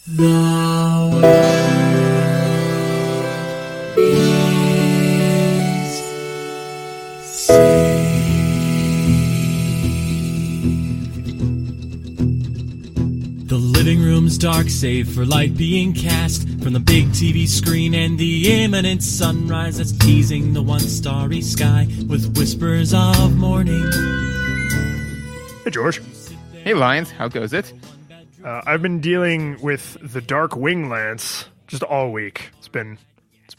The world is saved. The living room's dark save for light being cast from the big TV screen and the imminent sunrise that's teasing the one starry sky with whispers of morning. Hey, George. Hey, Lions. How goes it? I've been dealing with the Dark Wing Lance just all week. It's been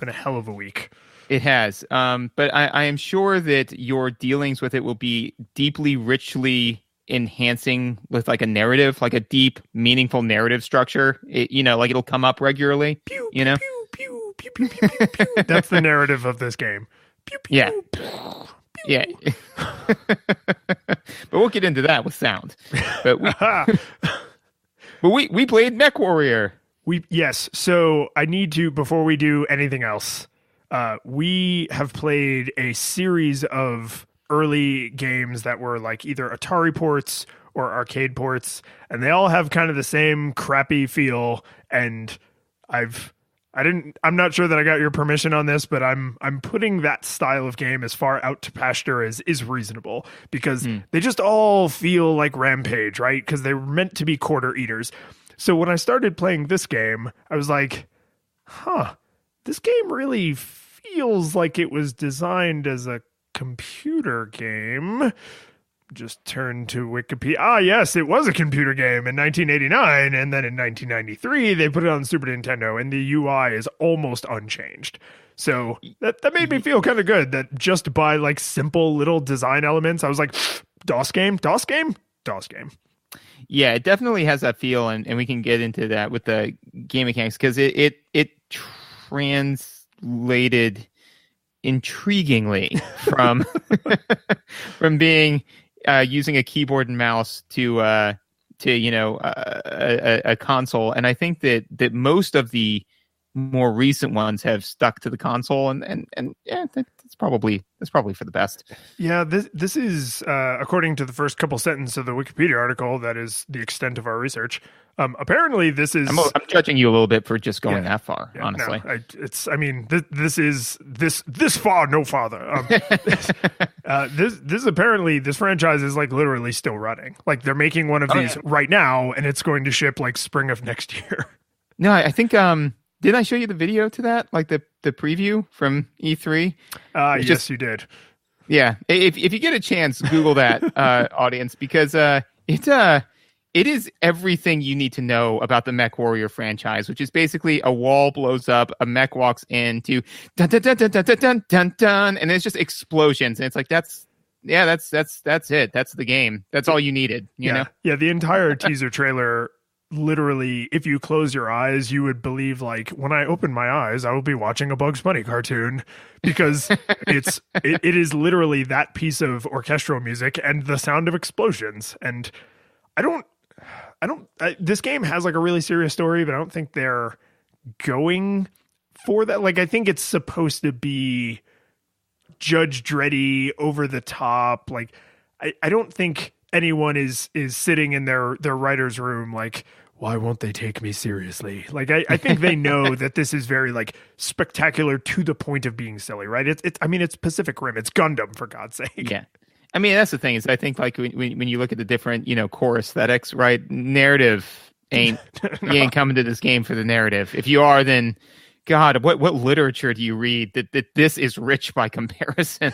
a hell of a week. It has. But I am sure that your dealings with it will be deeply, richly enhancing with like a narrative, like a deep, meaningful narrative structure. Like it'll come up regularly. Pew, you know? pew, pew, pew, pew, pew, pew, pew. That's the narrative of this game. Pew, pew, Yeah. pew, Yeah. But we'll get into that with sound. But we played MechWarrior. Yes. So I need to, before we do anything else, we have played a series of early games that were like either Atari ports or arcade ports, and they all have kind of the same crappy feel. And I'm not sure that I got your permission on this, but I'm putting that style of game as far out to pasture as is reasonable, because they just all feel like Rampage, right? Because they were meant to be quarter eaters. So when I started playing this game, I was like, this game really feels like it was designed as a computer game. Just turn to Wikipedia. Yes, it was a computer game in 1989, and then in 1993 they put it on Super Nintendo, and the UI is almost unchanged. So that made me feel kind of good, that just by like simple little design elements, I was like, DOS game. Yeah, it definitely has that feel, and we can get into that with the game mechanics, because it translated intriguingly from from being using a keyboard and mouse to a console. And I think that most of the more recent ones have stuck to the console, and yeah, that's probably for the best. Yeah, this is according to the first couple sentences of the Wikipedia article, that is the extent of our research. Apparently this is... I'm judging you a little bit for just going that far, honestly. No, this is this far, no farther. This franchise is like literally still running. Like they're making one of these right now, and it's going to ship like spring of next year. No, I think didn't I show you the video to that? Like the preview from E3? Yes, you did. Yeah. If you get a chance, Google that, audience, because it is everything you need to know about the MechWarrior franchise, which is basically a wall blows up, a mech walks into dun dun dun dun dun dun dun dun, dun, and it's just explosions, and it's like that's it. That's the game. That's all you needed. You know? Yeah. The entire teaser trailer. Literally, if you close your eyes, you would believe, like, when I open my eyes, I will be watching a Bugs Bunny cartoon, because it is literally that piece of orchestral music and the sound of explosions. And this game has like a really serious story, but I don't think they're going for that. Like, I think it's supposed to be Judge Dreddy, over the top. Like, I don't think anyone is sitting in their writer's room like, why won't they take me seriously? Like, I think they know that this is very like spectacular to the point of being silly, right? It's Pacific Rim, it's Gundam, for God's sake. Yeah. I mean, that's the thing, is I think like when you look at the different, core aesthetics, right? Narrative you ain't coming to this game for the narrative. If you are, then God, what literature do you read that this is rich by comparison?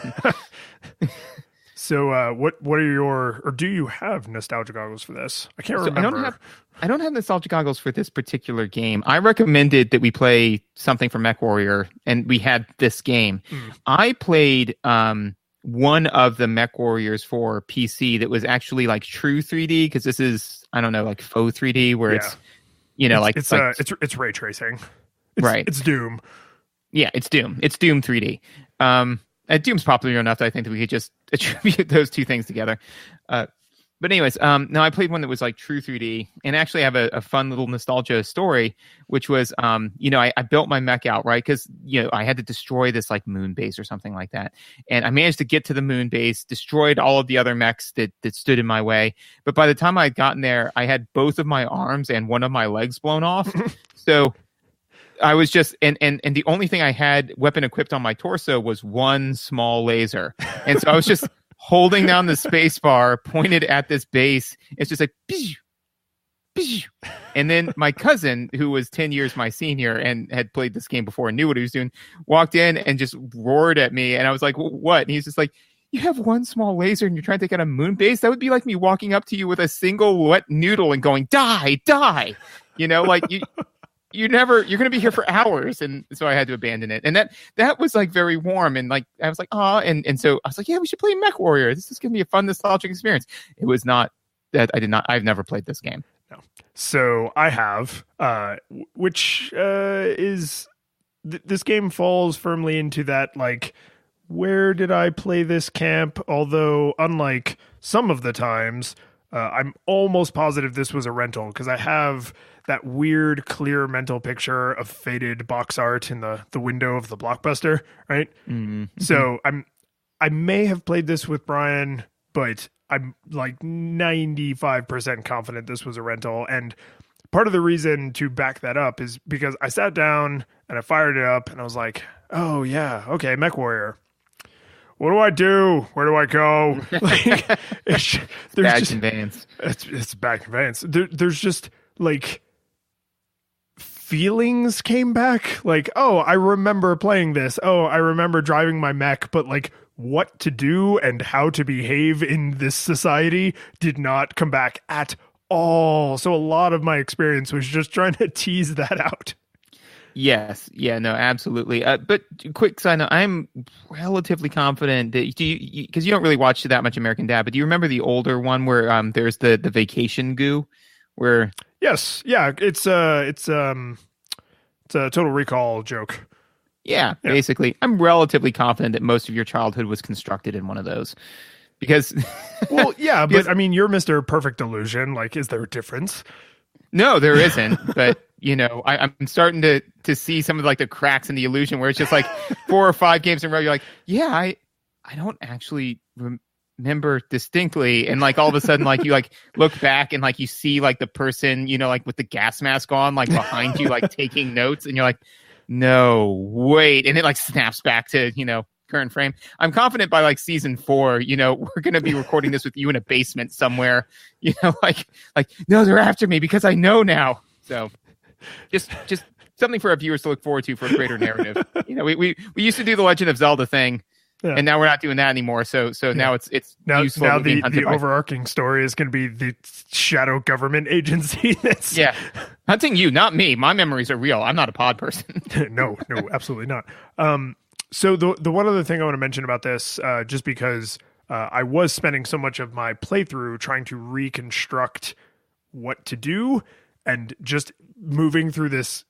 So what are or do you have nostalgia goggles for this? I can't remember. I don't have nostalgia goggles for this particular game. I recommended that we play something from MechWarrior, and we had this game. I played one of the MechWarriors for PC that was actually like true 3D, because this is, I don't know, like faux 3D, where it's it's ray tracing. Right. It's Doom. Yeah, it's Doom. It's Doom 3D. Doom's popular enough that I think that we could just attribute those two things together. But anyways, no, I played one that was like true 3D, and actually I have a fun little nostalgia story, which was, I built my mech out, right? Because, I had to destroy this like moon base or something like that. And I managed to get to the moon base, destroyed all of the other mechs that stood in my way. But by the time I had gotten there, I had both of my arms and one of my legs blown off. So I was just, and the only thing I had weapon equipped on my torso was one small laser. And so I was just holding down the space bar pointed at this base. It's just like, pish, pish. And then my cousin, who was 10 years my senior and had played this game before and knew what he was doing, walked in and just roared at me. And I was like, what? And he's just like, you have one small laser and you're trying to take out a moon base? That would be like me walking up to you with a single wet noodle and going, die, die. Like you're going to be here for hours. And so I had to abandon it. And that was like very warm. And like, I was like, oh, and so I was like, yeah, we should play MechWarrior. This is going to be a fun nostalgic experience. It was not that I've never played this game. No. So I have, which is, this game falls firmly into that, like, where did I play this camp? Although unlike some of the times, I'm almost positive this was a rental because I have that weird, clear mental picture of faded box art in the window of the Blockbuster, right? Mm-hmm. So I may have played this with Brian, but I'm like 95% confident this was a rental. And part of the reason to back that up is because I sat down and I fired it up and I was like, oh yeah, okay, MechWarrior. What do I do? Where do I go? Like, it's bad conveyance. It's bad conveyance. There's just like feelings came back. Like, oh, I remember playing this. Oh, I remember driving my mech, but like what to do and how to behave in this society did not come back at all. So a lot of my experience was just trying to tease that out. Yes. Yeah, no, absolutely. But quick side note, I'm relatively confident that because you don't really watch that much American Dad, but do you remember the older one where there's the vacation goo where? Yes. Yeah. It's a Total Recall joke. Yeah, basically. I'm relatively confident that most of your childhood was constructed in one of those because. Well, yeah, but I mean, you're Mr. Perfect Illusion. Like, is there a difference? No, there isn't. But I'm starting to see some of like the cracks in the illusion where it's just like 4 or 5 games in a row. You're like, yeah, I don't actually remember distinctly. And like all of a sudden, like you like look back and like you see like the person, like with the gas mask on, like behind you, like taking notes. And you're like, no, wait. And it like snaps back to, current frame. I'm confident by like season 4, we're going to be recording this with you in a basement somewhere, like, no, they're after me because I know now. So just something for our viewers to look forward to for a greater narrative. We used to do the Legend of Zelda thing, and now we're not doing that anymore. So now it's now useful. The overarching story is going to be the shadow government agency that's hunting you, not me. My memories are real. I'm not a pod person. No, absolutely not. So the one other thing I want to mention about this, just because I was spending so much of my playthrough trying to reconstruct what to do and just moving through this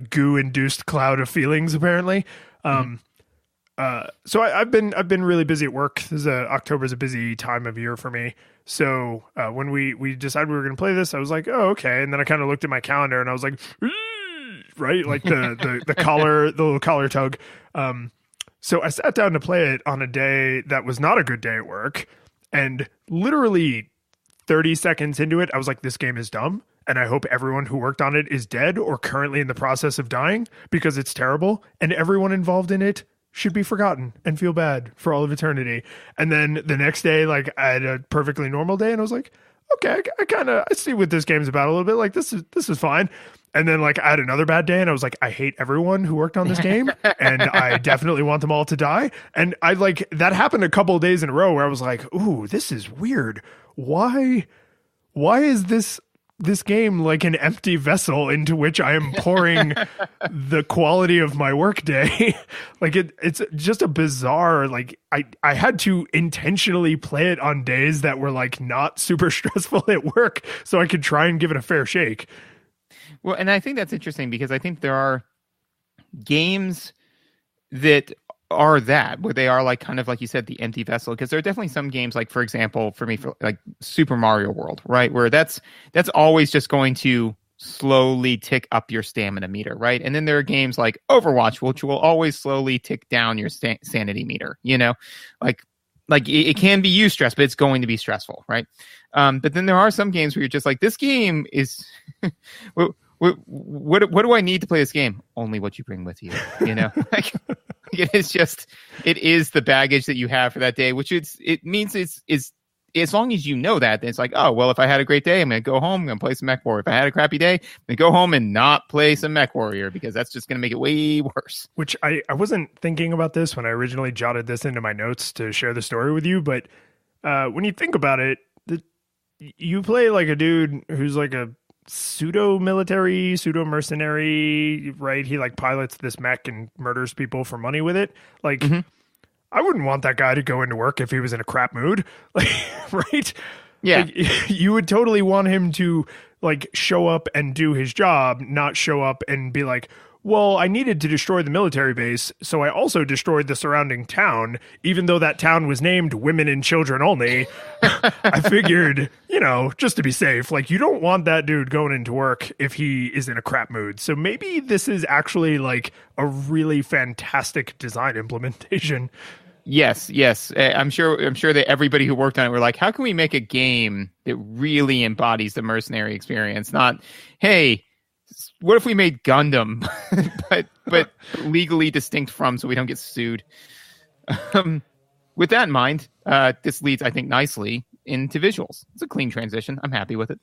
goo-induced cloud of feelings, apparently. So I've been really busy at work. October's a busy time of year for me. So when we decided we were going to play this, I was like, oh, okay. And then I kind of looked at my calendar and I was like, right, like the collar, the little collar tug. So I sat down to play it on a day that was not a good day at work, and literally 30 seconds into it, I was like, this game is dumb. And I hope everyone who worked on it is dead or currently in the process of dying because it's terrible. And everyone involved in it should be forgotten and feel bad for all of eternity. And then the next day, like I had a perfectly normal day and I was like, okay, I see what this game's about a little bit. Like this is fine. And then like I had another bad day and I was like, I hate everyone who worked on this game and I definitely want them all to die. And I like that happened a couple of days in a row where I was like, ooh, this is weird. Why is this game like an empty vessel into which I am pouring the quality of my workday? Like it's just a bizarre, like I had to intentionally play it on days that were like not super stressful at work so I could try and give it a fair shake. Well, and I think that's interesting because I think there are games that are that, where they are like kind of like you said, the empty vessel. Because there are definitely some games, like for example, for me, for like Super Mario World, right, where that's always just going to slowly tick up your stamina meter, right? And then there are games like Overwatch, which will always slowly tick down your sanity meter. You know, like it can be eustress, but it's going to be stressful, right? But then there are some games where you're just like, this game is. What do I need to play this game? Only what you bring with you, you know. Like, it is the baggage that you have for that day, which it means it's as long as you know that, then it's like, oh well, if I had a great day, I'm gonna go home, I'm gonna play some MechWarrior. If I had a crappy day, I'm gonna go home and not play some MechWarrior because that's just gonna make it way worse. Which I wasn't thinking about this when I originally jotted this into my notes to share the story with you, but when you think about it, you play like a dude who's like a pseudo-military, pseudo-mercenary, right? He like pilots this mech and murders people for money with it. Like, I wouldn't want that guy to go into work if he was in a crap mood, like, right? Yeah. Like, you would totally want him to like show up and do his job, not show up and be like, well, I needed to destroy the military base, so I also destroyed the surrounding town, even though that town was named Women and Children Only. I figured, you know, just to be safe, like, you don't want that dude going into work if he is in a crap mood. So maybe this is actually like a really fantastic design implementation. Yes. I'm sure that everybody who worked on it were like, how can we make a game that really embodies the mercenary experience? Not, hey, what if we made Gundam, but legally distinct from, so we don't get sued? With that in mind, this leads, I think, nicely into visuals. It's a clean transition. I'm happy with it.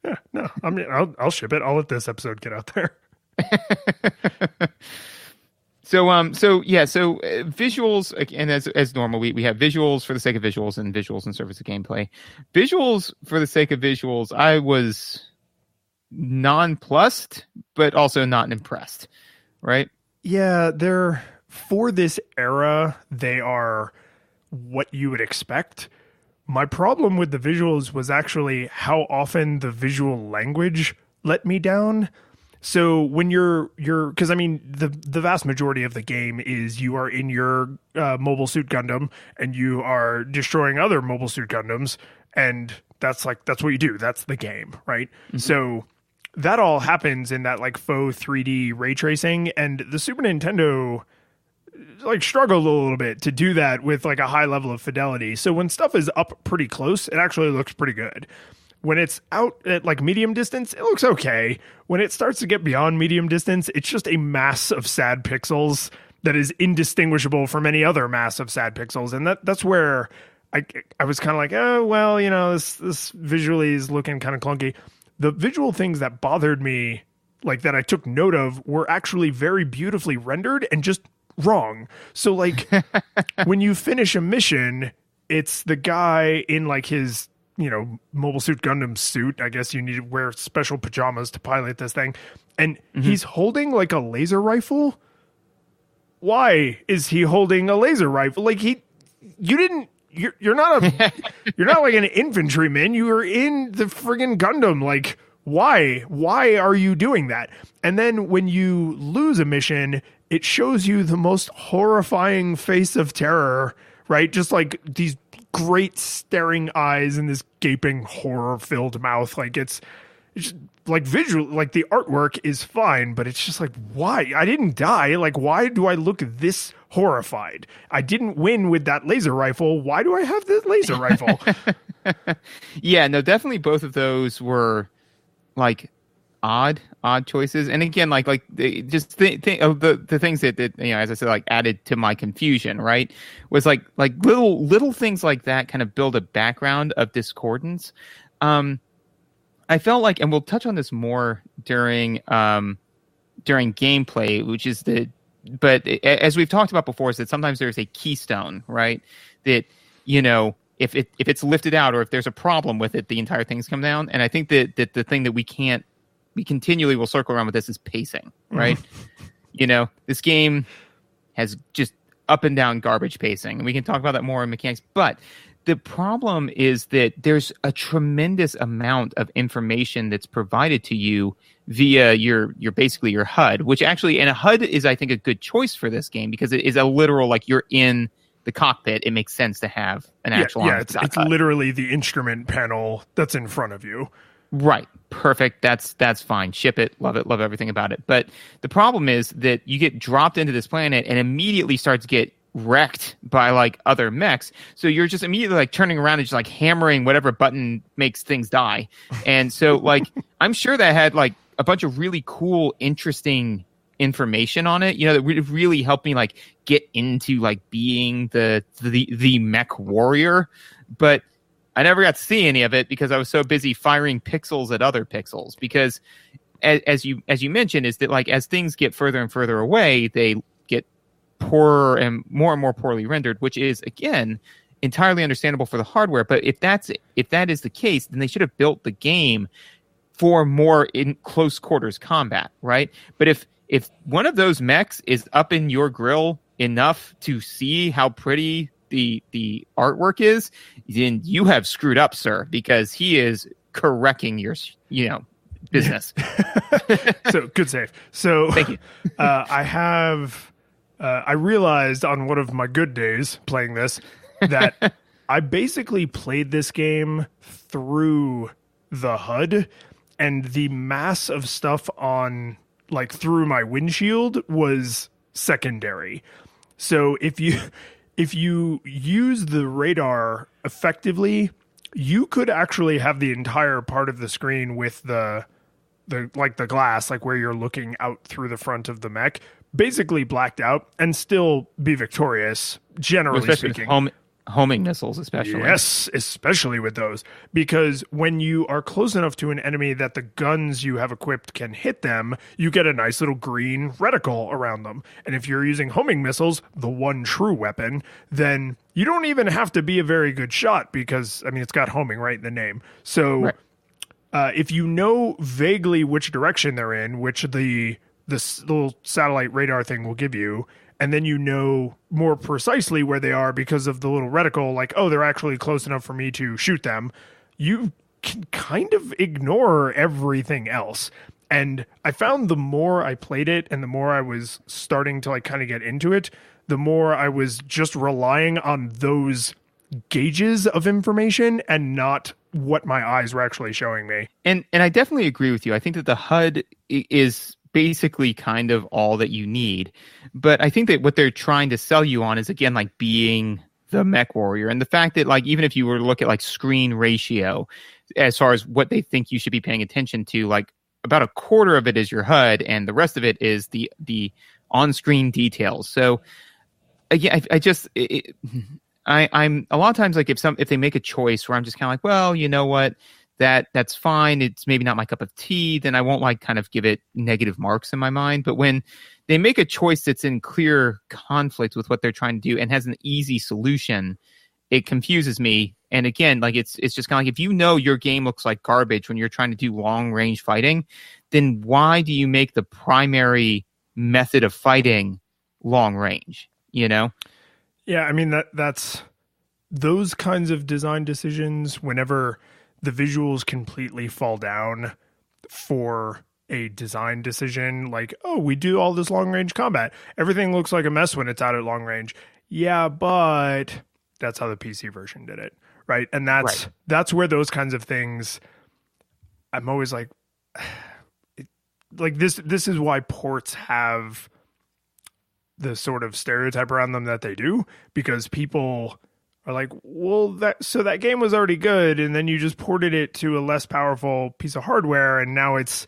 Yeah, no, I mean, I'll ship it. I'll let this episode get out there. So visuals, and as normal, we have visuals for the sake of visuals and visuals in service of gameplay. Visuals for the sake of visuals, I was nonplussed, but also not impressed, right? Yeah, they're for this era, they are what you would expect. My problem with the visuals was actually how often the visual language let me down. So when you're because I mean the vast majority of the game is you are in your Mobile Suit Gundam and you are destroying other Mobile Suit Gundams, and that's what you do. That's the game, right? Mm-hmm. So that all happens in that like faux 3D ray tracing, and the Super Nintendo like struggled a little bit to do that with like a high level of fidelity. So when stuff is up pretty close, it actually looks pretty good. When it's out at like medium distance, it looks okay. When it starts to get beyond medium distance, it's just a mass of sad pixels that is indistinguishable from any other mass of sad pixels. And that's where I was kind of like, oh, well, you know, this visually is looking kind of clunky. The visual things that bothered me, like that I took note of, were actually very beautifully rendered and just wrong. So like when you finish a mission, it's the guy in like his, you know, Mobile Suit Gundam suit. I guess you need to wear special pajamas to pilot this thing. And he's holding like a laser rifle. Why is he holding a laser rifle? Like you're not like an infantryman. You are in the friggin' Gundam. Like, why are you doing that? And then when you lose a mission, it shows you the most horrifying face of terror, right? Just like these great staring eyes and this gaping horror-filled mouth. Like it's just like visual, like the artwork is fine, but it's just like, why? I didn't die. Like, why do I look this horrified? I didn't win with that laser rifle. Why do I have this laser rifle? Yeah, no, definitely both of those were like odd choices. And again, like just think of the things that you know, as I said, like added to my confusion, right? Was like little things like that kind of build a background of discordance. I felt like, and we'll touch on this more during gameplay, which is but as we've talked about before, is that sometimes there's a keystone, right? That, you know, if it's lifted out or if there's a problem with it, the entire thing's come down. And I think that the thing that we continually will circle around with this is pacing, right? You know, this game has just up and down garbage pacing, and we can talk about that more in mechanics. But the problem is that there's a tremendous amount of information that's provided to you via your basically your HUD, which actually, and a HUD is, I think, a good choice for this game because it is a literal, like, you're in the cockpit. It makes sense to have an actual it's literally the instrument panel that's in front of you. Right. Perfect. That's fine. Ship it. Love everything about it. But the problem is that you get dropped into this planet and immediately start to get wrecked by like other mechs. So you're just immediately like turning around and just like hammering whatever button makes things die. And so like I'm sure that had like a bunch of really cool, interesting information on it, that would really help me like get into like being the MechWarrior. But I never got to see any of it because I was so busy firing pixels at other pixels. Because as you mentioned, is that like as things get further and further away, they get poorer and more poorly rendered, which is again entirely understandable for the hardware. But if that is the case, then they should have built the game for more in close quarters combat, right? But if one of those mechs is up in your grill enough to see how pretty the artwork is, then you have screwed up, sir, because he is correcting your business. So good save. So thank you. I realized on one of my good days playing this that I basically played this game through the HUD, and the mass of stuff on like through my windshield was secondary. So if you use the radar effectively, you could actually have the entire part of the screen with the glass, like where you're looking out through the front of the mech, basically blacked out and still be victorious, generally speaking. Homing missiles, especially. Yes, especially with those. Because when you are close enough to an enemy that the guns you have equipped can hit them, you get a nice little green reticle around them. And if you're using homing missiles, the one true weapon, then you don't even have to be a very good shot because, I mean, it's got homing right in the name. So right. If you know vaguely which direction they're in, which this little satellite radar thing will give you, and then you know more precisely where they are because of the little reticle, like, oh, they're actually close enough for me to shoot them, you can kind of ignore everything else. And I found the more I played it and the more I was starting to like kind of get into it, the more I was just relying on those gauges of information and not what my eyes were actually showing me. And I definitely agree with you. I think that the HUD is basically kind of all that you need. But I think that what they're trying to sell you on is, again, like being the MechWarrior. And the fact that, like, even if you were to look at like screen ratio, as far as what they think you should be paying attention to, like about a quarter of it is your HUD and the rest of it is the on-screen details. So again, I'm a lot of times like if they make a choice where I'm just kind of like, well, you know what? That's fine. It's maybe not my cup of tea. Then I won't like kind of give it negative marks in my mind. But when they make a choice that's in clear conflict with what they're trying to do and has an easy solution, it confuses me. And again, like it's just kind of like, if you know your game looks like garbage when you're trying to do long range fighting, then why do you make the primary method of fighting long range? Yeah, I mean that's those kinds of design decisions. Whenever the visuals completely fall down for a design decision, like, oh, we do all this long range combat, everything looks like a mess when it's out at long range. Yeah, but that's how the PC version did it, right? And that's where those kinds of things, I'm always like, this is why ports have the sort of stereotype around them that they do, because people are like, well, that game was already good, and then you just ported it to a less powerful piece of hardware, and now it's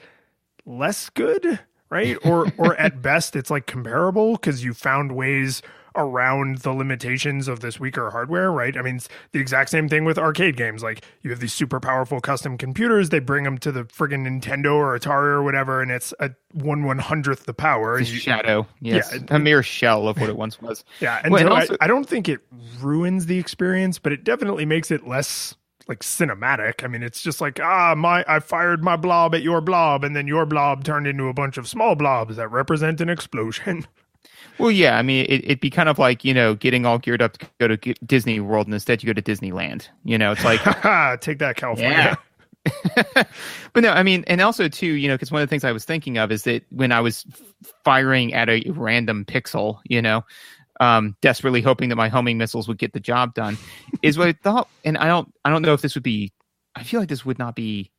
less good, right? Or at best, it's like comparable because you found ways around the limitations of this weaker hardware, right? I mean, it's the exact same thing with arcade games. Like, you have these super powerful custom computers, they bring them to the friggin' Nintendo or Atari or whatever, and it's a 1/100th the power. It's shadow, yes. Yeah, a mere shell of what it once was. Yeah, and so also, I don't think it ruins the experience, but it definitely makes it less like cinematic. I mean, it's just like, I fired my blob at your blob, and then your blob turned into a bunch of small blobs that represent an explosion. Well, yeah, I mean, it'd be kind of like, getting all geared up to go to Disney World, and instead you go to Disneyland. It's like... Take that, California. But no, I mean, and also too, because one of the things I was thinking of is that when I was firing at a random pixel, desperately hoping that my homing missiles would get the job done, is what I thought. And I don't know if this would be. I feel like this would not be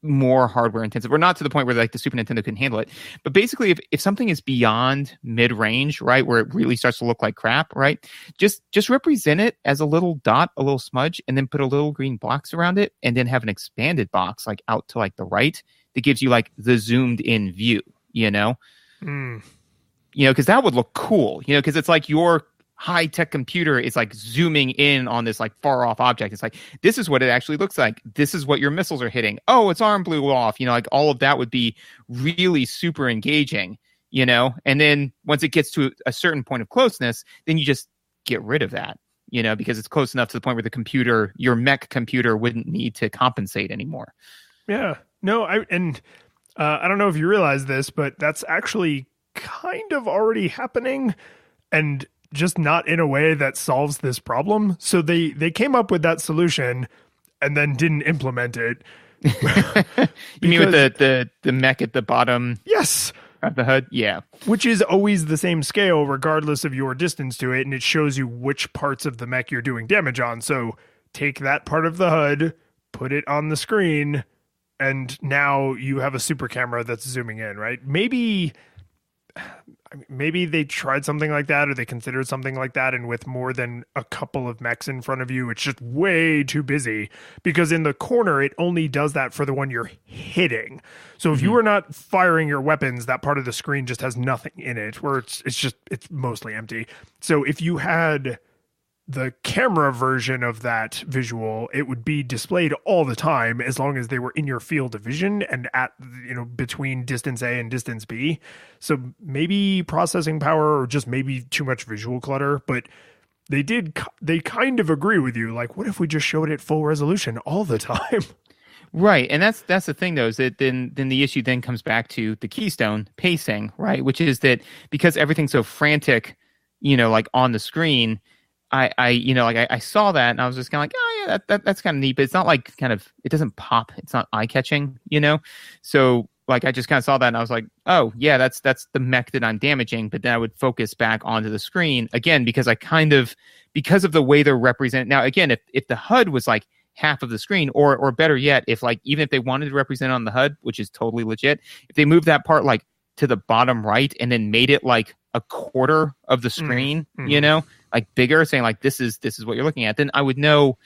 more hardware intensive, or not to the point where like the Super Nintendo can handle it. But basically, if something is beyond mid range, right, where it really starts to look like crap, right, just represent it as a little dot, a little smudge, and then put a little green box around it, and then have an expanded box like out to like the right that gives you like the zoomed in view, because that would look cool, because it's like your high-tech computer is like zooming in on this like far off object. It's like, this is what it actually looks like. This is what your missiles are hitting. Oh, its arm blew off. Like all of that would be really super engaging, and then once it gets to a certain point of closeness, then you just get rid of that, because it's close enough to the point where the computer, your mech computer, wouldn't need to compensate anymore. Yeah, no, I don't know if you realize this, but that's actually kind of already happening, and just not in a way that solves this problem. So they came up with that solution and then didn't implement it. You mean with the mech at the bottom? Yes. Of the HUD? Yeah. Which is always the same scale regardless of your distance to it, and it shows you which parts of the mech you're doing damage on. So take that part of the HUD, put it on the screen, and now you have a super camera that's zooming in, right? Maybe they tried something like that, or they considered something like that, and with more than a couple of mechs in front of you, it's just way too busy, because in the corner it only does that for the one you're hitting. So if you are not firing your weapons, that part of the screen just has nothing in it, where it's mostly empty. So if you had the camera version of that visual, it would be displayed all the time as long as they were in your field of vision and at, between distance A and distance B. So maybe processing power, or just maybe too much visual clutter, but they kind of agree with you. Like, what if we just showed it full resolution all the time? Right. And that's the thing, though, is that then the issue then comes back to the keystone pacing, right? Which is that because everything's so frantic, like on the screen, I saw that and I was just kind of like, oh yeah, that's kind of neat, but it's not like it doesn't pop. It's not eye catching, So like I just kind of saw that and I was like, oh yeah, that's the mech that I'm damaging. But then I would focus back onto the screen again, because because of the way they're represented. Now again, if the HUD was like half of the screen, or better yet, if like even if they wanted to represent on the HUD, which is totally legit, if they moved that part like to the bottom right and then made it like a quarter of the screen, like bigger, saying like this is what you're looking at, then I would know.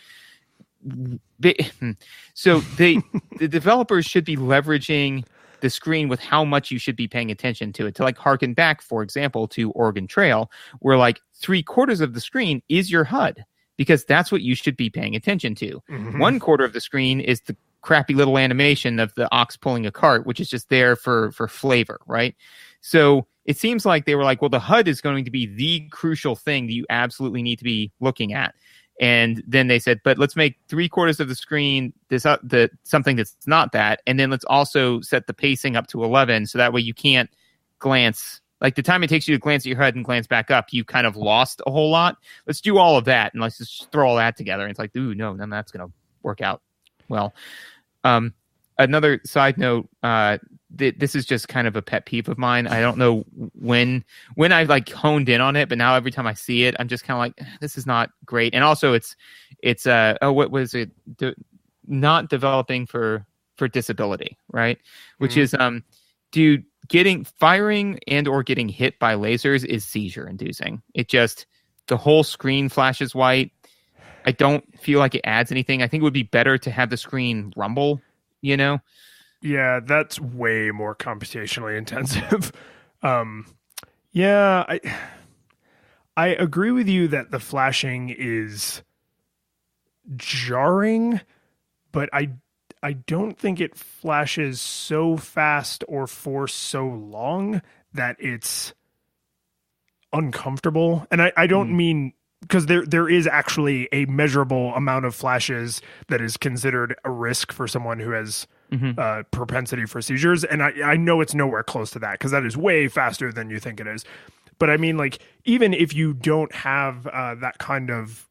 So the developers should be leveraging the screen with how much you should be paying attention to it, to like harken back, for example, to Oregon Trail, where like 3/4 of the screen is your HUD, because that's what you should be paying attention to. 1/4 of the screen is the crappy little animation of the ox pulling a cart, which is just there for flavor, right? So it seems like they were like, well, the HUD is going to be the crucial thing that you absolutely need to be looking at. And then they said, but let's make 3/4 of the screen something that's not that. And then let's also set the pacing up to 11. So that way you can't glance, like the time it takes you to glance at your HUD and glance back up, you kind of lost a whole lot. Let's do all of that. And let's just throw all that together. And it's like, ooh, no, then that's going to work out well. Another side note, this is just kind of a pet peeve of mine. I don't know when I've like honed in on it, but now every time I see it, I'm just kind of like, this is not great. And also it's what was it? Not developing for disability, right? Which is, dude, firing and or getting hit by lasers is seizure inducing. It just, the whole screen flashes white. I don't feel like it adds anything. I think it would be better to have the screen rumble, Yeah, that's way more computationally intensive. Yeah, I agree with you that the flashing is jarring, but I don't think it flashes so fast or for so long that it's uncomfortable. And I don't mean, because there is actually a measurable amount of flashes that is considered a risk for someone who has propensity for seizures. And I know it's nowhere close to that, because that is way faster than you think it is. But I mean, like, even if you don't have that kind of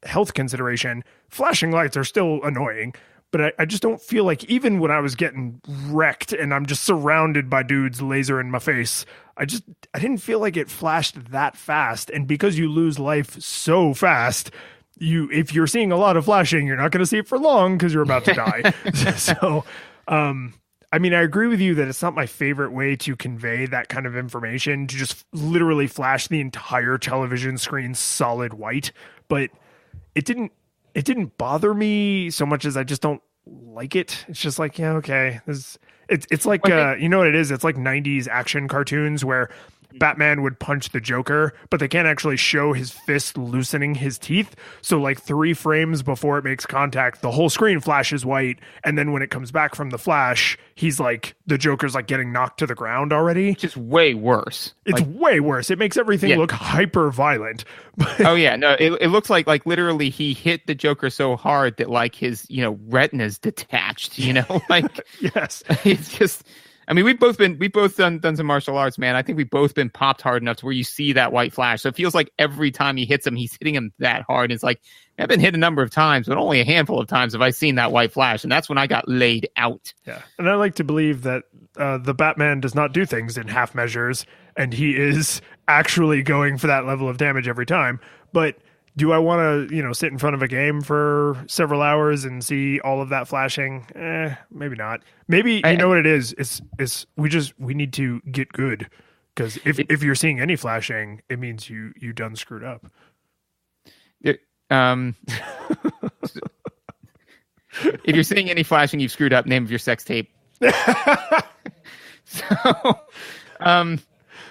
health consideration, flashing lights are still annoying. but I just don't feel like, even when I was getting wrecked and I'm just surrounded by dudes laser in my face, I didn't feel like it flashed that fast. And because you lose life so fast, if you're seeing a lot of flashing, you're not going to see it for long because you're about to die. So, I mean, I agree with you that it's not my favorite way to convey that kind of information, to just literally flash the entire television screen solid white, but it didn't bother me so much as I just don't like it. It's just like, yeah, okay. It's like, you know what it is? It's like 90s action cartoons where Batman would punch the Joker, but they can't actually show his fist loosening his teeth. So like 3 frames before it makes contact, the whole screen flashes white. And then when it comes back from the flash, he's like, the Joker's like getting knocked to the ground already. Just way worse. It's way worse. It makes everything look hyper violent. Oh yeah. No, it looks like literally he hit the Joker so hard that like his, retina's detached, like, yes, it's just, I mean, we've both done some martial arts, man. I think we've both been popped hard enough to where you see that white flash. So it feels like every time he hits him, he's hitting him that hard. It's like, I've been hit a number of times, but only a handful of times have I seen that white flash. And that's when I got laid out. Yeah. And I like to believe that the Batman does not do things in half measures, and he is actually going for that level of damage every time. But do I want to, sit in front of a game for several hours and see all of that flashing? Maybe not. Maybe you know what it is? It's we need to get good, because if you're seeing any flashing, it means you done screwed up. If you're seeing any flashing, you've screwed up. Name of your sex tape. So,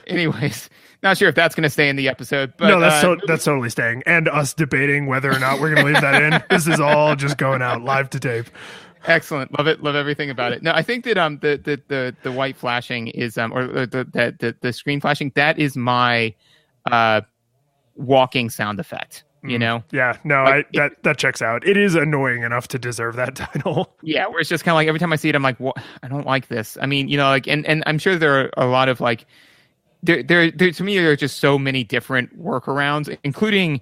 anyways. Not sure if that's going to stay in the episode, but no, that's totally staying. And us debating whether or not we're going to leave that in. This is all just going out live to tape. Excellent, love it, love everything about it. No, I think that the white flashing is or the screen flashing, that is my walking sound effect. Yeah, no, like, that checks out. It is annoying enough to deserve that title. Yeah, where it's just kind of like every time I see it, I'm like, what? I don't like this. I mean, like, and I'm sure there are a lot of like. There to me, there are just so many different workarounds, including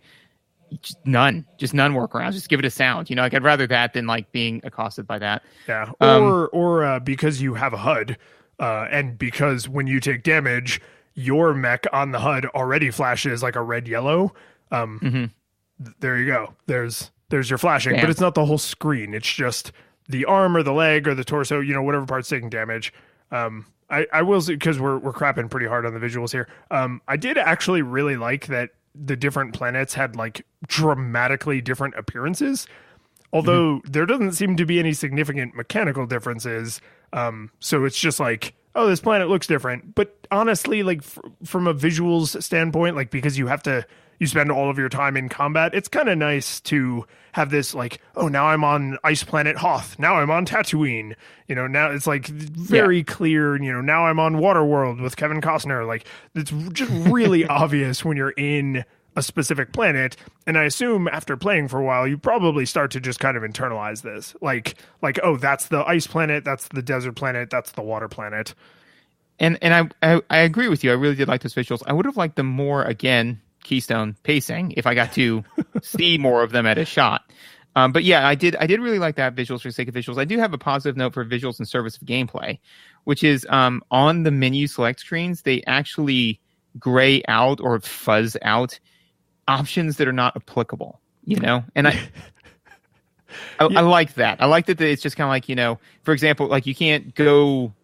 just none workarounds. Just give it a sound, like I'd rather that than like being accosted by that. Yeah. Or because you have a HUD, and because when you take damage, your mech on the HUD already flashes like a red yellow. There you go. There's your flashing, but it's not the whole screen. It's just the arm or the leg or the torso, whatever part's taking damage. I will say, because we're crapping pretty hard on the visuals here. I did actually really like that the different planets had like dramatically different appearances, although there doesn't seem to be any significant mechanical differences. So it's just like, oh, this planet looks different. But honestly, like from a visuals standpoint, like because you spend all of your time in combat, it's kind of nice to have this like, oh, now I'm on ice planet Hoth. Now I'm on Tatooine. Now it's like very clear, now I'm on Waterworld with Kevin Costner. Like it's just really obvious when you're in a specific planet. And I assume after playing for a while, you probably start to just kind of internalize this. Like, oh, that's the ice planet. That's the desert planet. That's the water planet. And I agree with you. I really did like those visuals. I would have liked them more, again, Keystone pacing, if I got to see more of them at a shot. But yeah, I did really like that visuals for the sake of visuals. I do have a positive note for visuals in service of gameplay, which is on the menu select screens, they actually gray out or fuzz out options that are not applicable, and I like that. I like that it's just kind of like, for example, like you can't go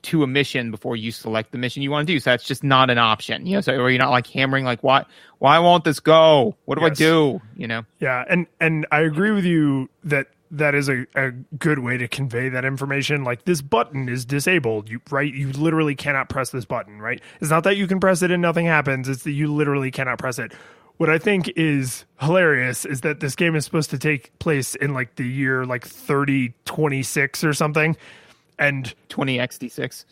to a mission before you select the mission you want to do. So that's just not an option, so, or you're not like hammering, like, why won't this go? What do I do? Yeah. And I agree with you that is a good way to convey that information. Like this button is disabled, right? You literally cannot press this button, right? It's not that you can press it and nothing happens. It's that you literally cannot press it. What I think is hilarious is that this game is supposed to take place in like the year like 3026 or something. And 20xd6,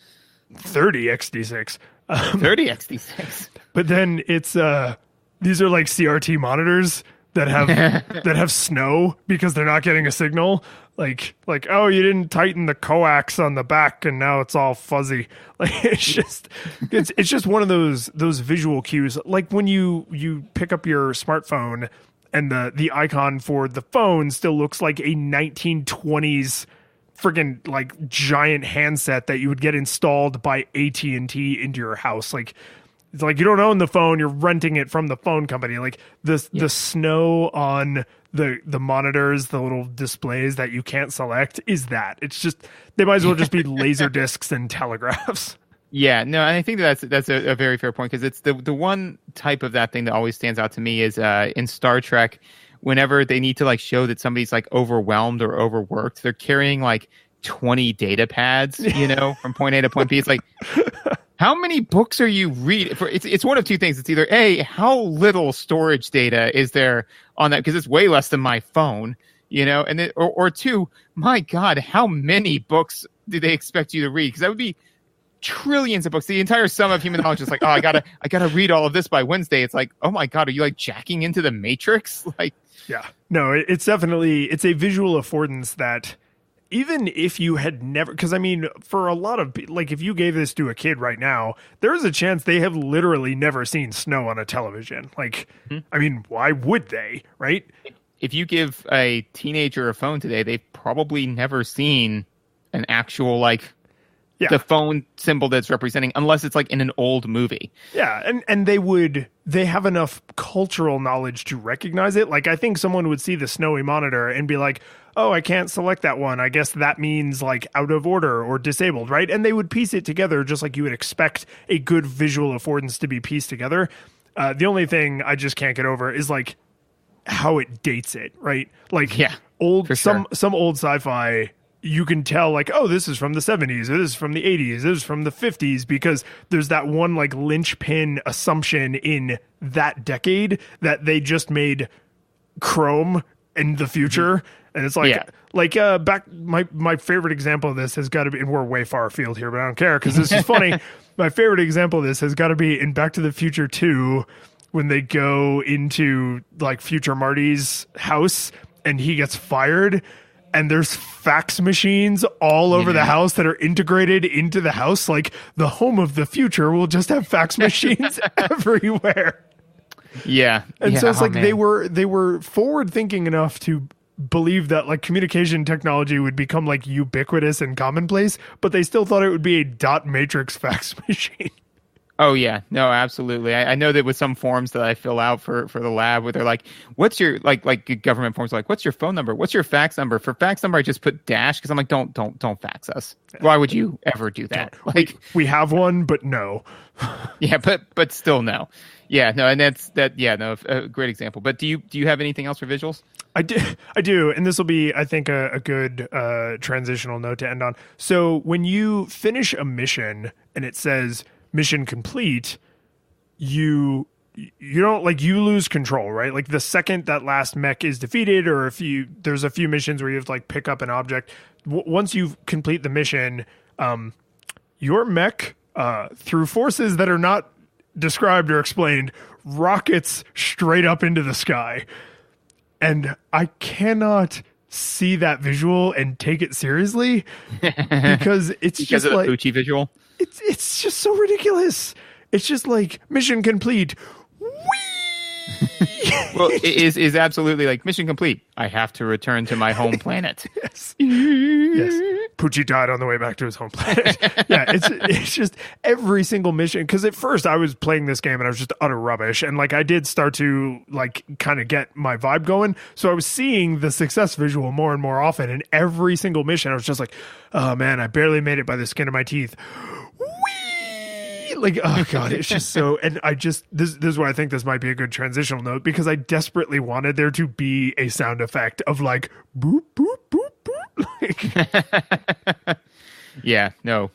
30xd6, 30xd6. But then it's these are like CRT monitors that have snow because they're not getting a signal. Like oh, you didn't tighten the coax on the back and now it's all fuzzy. Like it's just one of those visual cues. Like when you pick up your smartphone and the icon for the phone still looks like a 1920s friggin' like giant handset that you would get installed by AT&T into your house. Like, it's like you don't own the phone, you're renting it from the phone company. Like the snow on the monitors, the little displays that you can't select is that. It's just, they might as well just be laser discs and telegraphs. Yeah, no, and I think that's a very fair point, because it's the one type of that thing that always stands out to me is in Star Trek, whenever they need to like show that somebody's like overwhelmed or overworked, they're carrying like 20 data pads, you know, from point A to point B. It's like, how many books are you reading? It's one of two things. It's either A, how little storage data is there on that, because it's way less than my phone, you know, and then, or two, my God, how many books do they expect you to read? Because that would be trillions of books. The entire sum of human knowledge is like, oh, I gotta read all of this by Wednesday. It's like, oh my God, are you like jacking into the Matrix? Like, yeah, no, it's definitely, it's a visual affordance that even if you had never, because I mean, for a lot of, like, if you gave this to a kid right now, there's a chance they have literally never seen snow on a television. Like, I mean, why would they, right? If you give a teenager a phone today, they've probably never seen an actual, like, the phone symbol that's representing, unless it's like in an old movie. Yeah, and they have enough cultural knowledge to recognize it. Like, I think someone would see the snowy monitor and be like, oh, I can't select that one. I guess that means like out of order or disabled, right? And they would piece it together just like you would expect a good visual affordance to be pieced together. The only thing I just can't get over is like how it dates it, right? Like old, some old sci-fi, you can tell like, oh, this is from the 70s, or this is from the 80s, this is from the 50s, because there's that one like linchpin assumption in that decade that they just made Chrome in the future. And it's like, back, my favorite example of this has got to be, and we're way far afield here, but I don't care because this is funny. My favorite example of this has got to be in Back to the Future 2, when they go into like future Marty's house and he gets fired. And there's fax machines all over the house that are integrated into the house. Like, the home of the future will just have fax machines everywhere. Yeah. And so it's like they were forward thinking enough to believe that like communication technology would become like ubiquitous and commonplace, but they still thought it would be a dot matrix fax machine. Oh, yeah. No, absolutely. I know that with some forms that I fill out for the lab, where they're like, what's your, like government forms, like, what's your phone number? What's your fax number? For fax number, I just put dash, because I'm like, don't fax us. Why would you ever do that? Like, we have one, but no. Yeah, but still no. Yeah, no, and a great example. But do you have anything else for visuals? I do, and this will be, I think, a good transitional note to end on. So when you finish a mission and it says mission complete, you don't, like, you lose control, right? Like, the second that last mech is defeated, or there's a few missions where you have to like pick up an object. Once you complete the mission, your mech, through forces that are not described or explained, rockets straight up into the sky. And I cannot see that visual and take it seriously because it's just of like the Poochie visual. It's just so ridiculous. It's just like mission complete. Well, it is absolutely like mission complete. I have to return to my home planet. Yes. Poochie died on the way back to his home planet. Yeah, it's just every single mission. Because at first I was playing this game and I was just utter rubbish, and like I did start to like kind of get my vibe going. So I was seeing the success visual more and more often, and every single mission I was just like, oh man, I barely made it by the skin of my teeth. Like, oh god, it's just so, and I just, this is why I think this might be a good transitional note, because I desperately wanted there to be a sound effect of like boop boop boop boop. Like, yeah, no,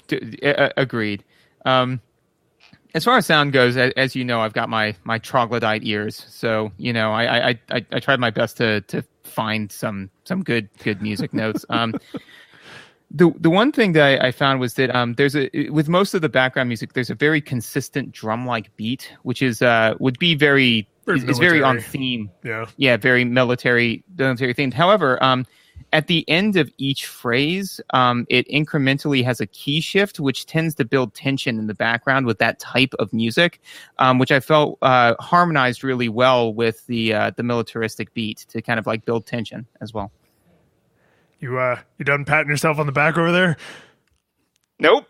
agreed. As far as sound goes, as you know, I've got my troglodyte ears, so you know, I tried my best to find some good music notes. The one thing that I found was that with most of the background music, there's a very consistent drum-like beat, which is would be very on theme. Yeah, very military themed. However, at the end of each phrase, it incrementally has a key shift, which tends to build tension in the background with that type of music, which I felt harmonized really well with the militaristic beat to kind of like build tension as well. You done patting yourself on the back over there? Nope.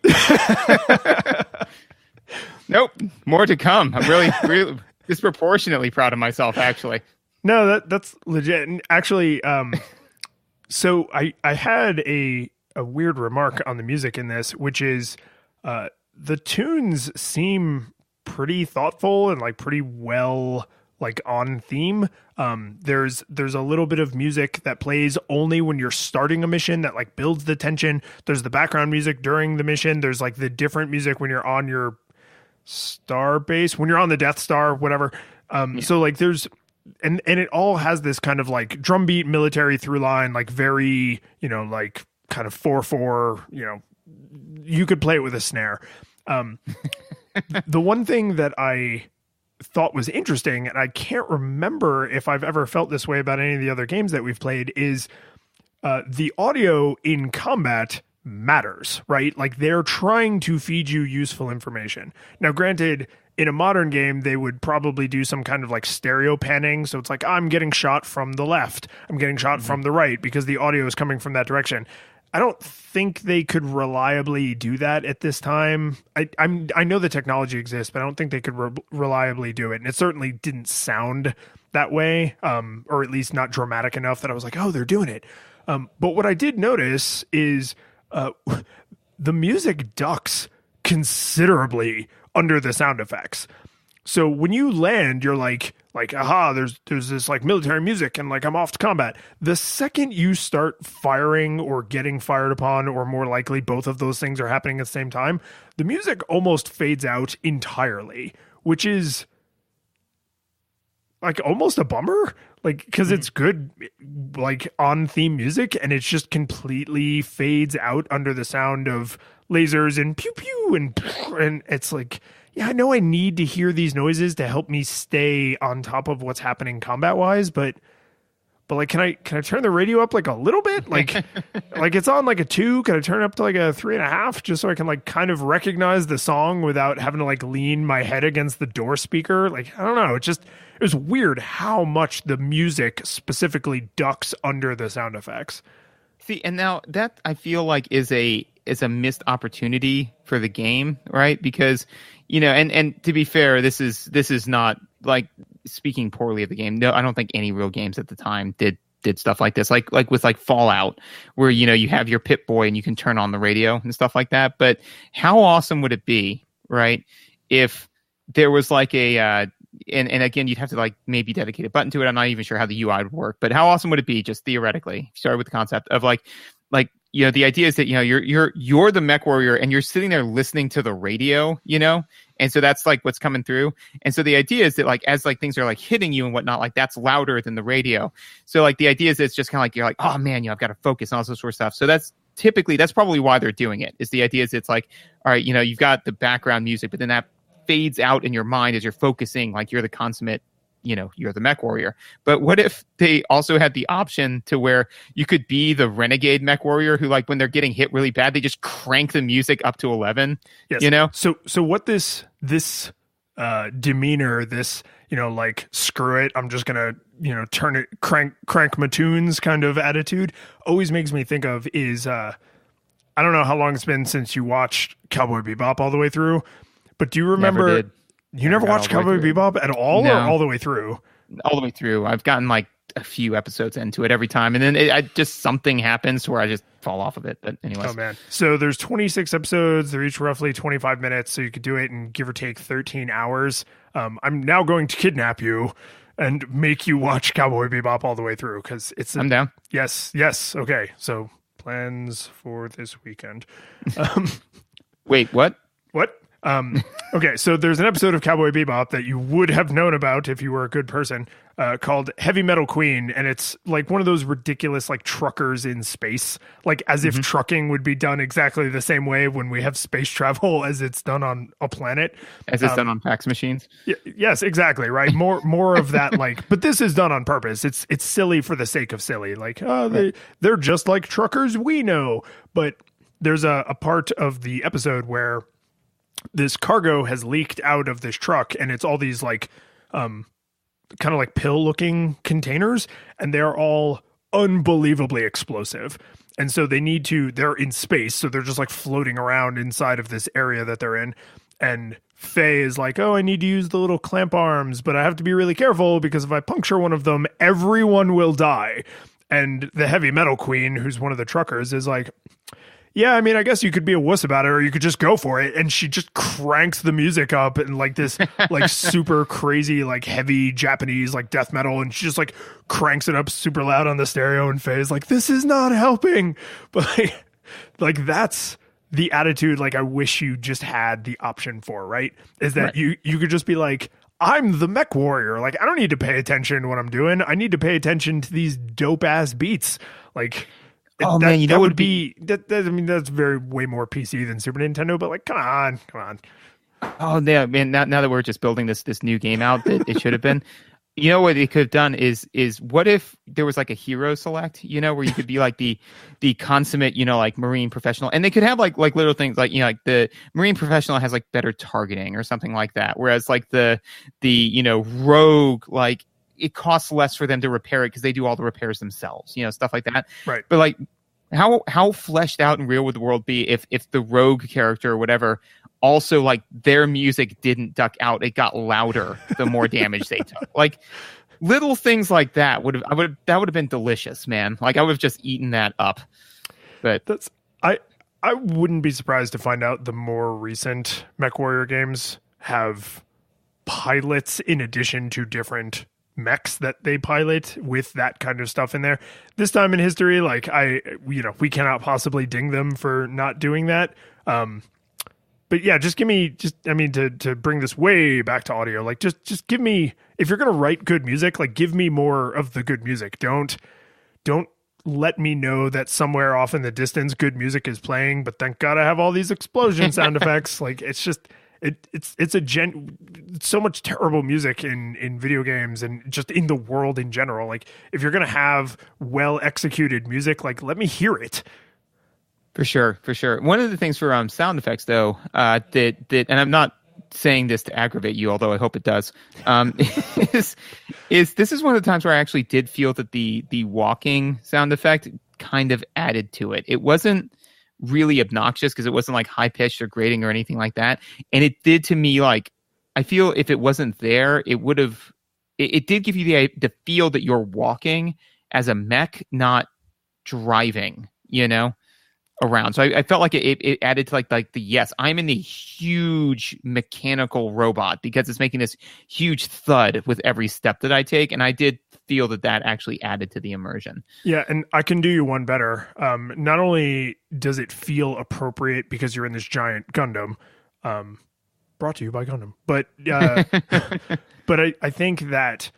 Nope. More to come. I'm really disproportionately proud of myself, actually. No, that's legit. And actually, so I had a weird remark on the music in this, which is the tunes seem pretty thoughtful and like pretty well like on theme. There's a little bit of music that plays only when you're starting a mission that like builds the tension. There's the background music during the mission. There's like the different music when you're on your star base, when you're on the Death Star, whatever. So like there's and it all has this kind of like drum beat military through line, like very, like kind of 4/4, you could play it with a snare. The one thing that I thought was interesting, and I can't remember if I've ever felt this way about any of the other games that we've played, is the audio in combat matters, right? Like they're trying to feed you useful information. Now, granted, in a modern game, they would probably do some kind of like stereo panning. So it's like, I'm getting shot from the left. I'm getting shot from the right because the audio is coming from that direction. I don't think they could reliably do that at this time. I know the technology exists, but I don't think they could reliably do it. And it certainly didn't sound that way, or at least not dramatic enough that I was like, oh, they're doing it. But what I did notice is the music ducks considerably under the sound effects. So when you land, you're like, aha, there's this like military music and like I'm off to combat. The second you start firing or getting fired upon, or more likely both of those things are happening at the same time, the music almost fades out entirely, which is like almost a bummer, like because it's good like on theme music and it's just completely fades out under the sound of lasers and pew pew and it's like, yeah, I know I need to hear these noises to help me stay on top of what's happening combat wise, but like, can I turn the radio up like a little bit? Like, like it's on like a 2. Can I turn it up to like a 3.5 just so I can like kind of recognize the song without having to like lean my head against the door speaker? Like, I don't know. It was weird how much the music specifically ducks under the sound effects. See, and now that I feel like is a missed opportunity for the game, right? Because, and to be fair, this is not like speaking poorly of the game. No, I don't think any real games at the time did stuff like this, like with like Fallout, where you have your Pip-Boy and you can turn on the radio and stuff like that. But how awesome would it be, right, if there was like a and again, you'd have to like maybe dedicate a button to it. I'm not even sure how the UI would work, but how awesome would it be, just theoretically, started with the concept of like the idea is that you're the mech warrior and you're sitting there listening to the radio, and so that's like what's coming through. And so the idea is that like as like things are like hitting you and whatnot, like that's louder than the radio. So like the idea is it's just kind of like you're like, oh man, I've got to focus and all this sort of stuff. So that's probably why they're doing it. Is the idea is it's like, all right, you've got the background music, but then that fades out in your mind as you're focusing, like you're the consummate, you're the mech warrior. But what if they also had the option to where you could be the renegade mech warrior who, like, when they're getting hit really bad, they just crank the music up to 11? Yes. So what this demeanor, this, like, screw it, I'm just gonna, turn it, crank my tunes kind of attitude always makes me think of is, I don't know how long it's been since you watched Cowboy Bebop all the way through, but do you remember? Never did. You never watched Cowboy Bebop at all, no. Or all the way through? All the way through. I've gotten like a few episodes into it every time, and then just something happens where I just fall off of it. But anyways. Oh man! So there's 26 episodes. They're each roughly 25 minutes, so you could do it in give or take 13 hours. I'm now going to kidnap you and make you watch Cowboy Bebop all the way through because it's. I'm down. Yes. Okay. So plans for this weekend. Wait, what? What? Okay, so there's an episode of Cowboy Bebop that you would have known about if you were a good person, called Heavy Metal Queen, and it's like one of those ridiculous like truckers in space, like as if trucking would be done exactly the same way when we have space travel as it's done on a planet, as it's done on fax machines. Yes, exactly, right. More of that, like, but this is done on purpose. It's silly for the sake of silly, like, oh, they're just like truckers we know. But there's a part of the episode where this cargo has leaked out of this truck, and it's all these like kind of like pill looking containers, and they're all unbelievably explosive. And so they're in space, so they're just like floating around inside of this area that they're in. And Faye is like, oh, I need to use the little clamp arms, but I have to be really careful because if I puncture one of them, everyone will die. And the Heavy Metal Queen, who's one of the truckers, is like, yeah, I mean, I guess you could be a wuss about it, or you could just go for it. And she just cranks the music up and like this like super crazy, like heavy Japanese like death metal. And she just like cranks it up super loud on the stereo, and Faye's like, this is not helping. But like that's the attitude like I wish you just had the option for, right? Is that you could just be like, I'm the MechWarrior. Like, I don't need to pay attention to what I'm doing. I need to pay attention to these dope ass beats. Like, oh man, you know, that would be that. I mean, that's way more PC than Super Nintendo. But like, come on. Oh yeah, man. Now that we're just building this new game out that it should have been. You know what it could have done is what if there was like a hero select, you know, where you could be like the consummate, you know, like Marine professional, and they could have like little things like, you know, like the Marine professional has like better targeting or something like that, whereas like the you know, rogue, like it costs less for them to repair it because they do all the repairs themselves, you know, stuff like that. Right. But like how fleshed out and real would the world be if the rogue character or whatever also like their music didn't duck out, it got louder the more damage they took. Like little things like that would have been delicious, man. Like I would have just eaten that up. But I wouldn't be surprised to find out the more recent MechWarrior games have pilots in addition to different mechs that they pilot with that kind of stuff in there. This time in history, like we cannot possibly ding them for not doing that. But yeah, just give me to bring this way back to audio, like just give me, if you're going to write good music, like give me more of the good music. Don't let me know that somewhere off in the distance good music is playing, but thank God I have all these explosion sound effects. Like it's just it's so much terrible music in video games and just in the world in general. Like if you're going to have well executed music, like let me hear it. For sure. One of the things for sound effects, though, that and I'm not saying this to aggravate you, although I hope it does, is this is one of the times where I actually did feel that the walking sound effect kind of added to it. It wasn't really obnoxious because it wasn't like high pitched or grating or anything like that, and it did to me like I feel if it wasn't there, it would have. It did give you the feel that you're walking as a mech, not driving. You know. Around, so I felt like it added to like the yes, I'm in the huge mechanical robot because it's making this huge thud with every step that I take, and I did feel that actually added to the immersion. Yeah, and I can do you one better. Not only does it feel appropriate because you're in this giant Gundam, brought to you by Gundam, but but I think that.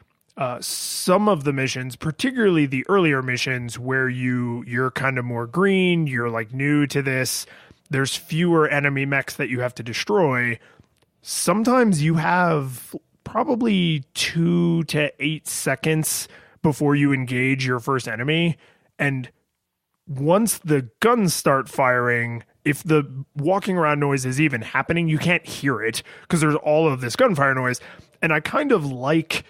Some of the missions, particularly the earlier missions where you're kind of more green, you're like new to this, there's fewer enemy mechs that you have to destroy. Sometimes you have probably 2 to 8 seconds before you engage your first enemy. And once the guns start firing, if the walking around noise is even happening, you can't hear it because there's all of this gunfire noise. And I kind of like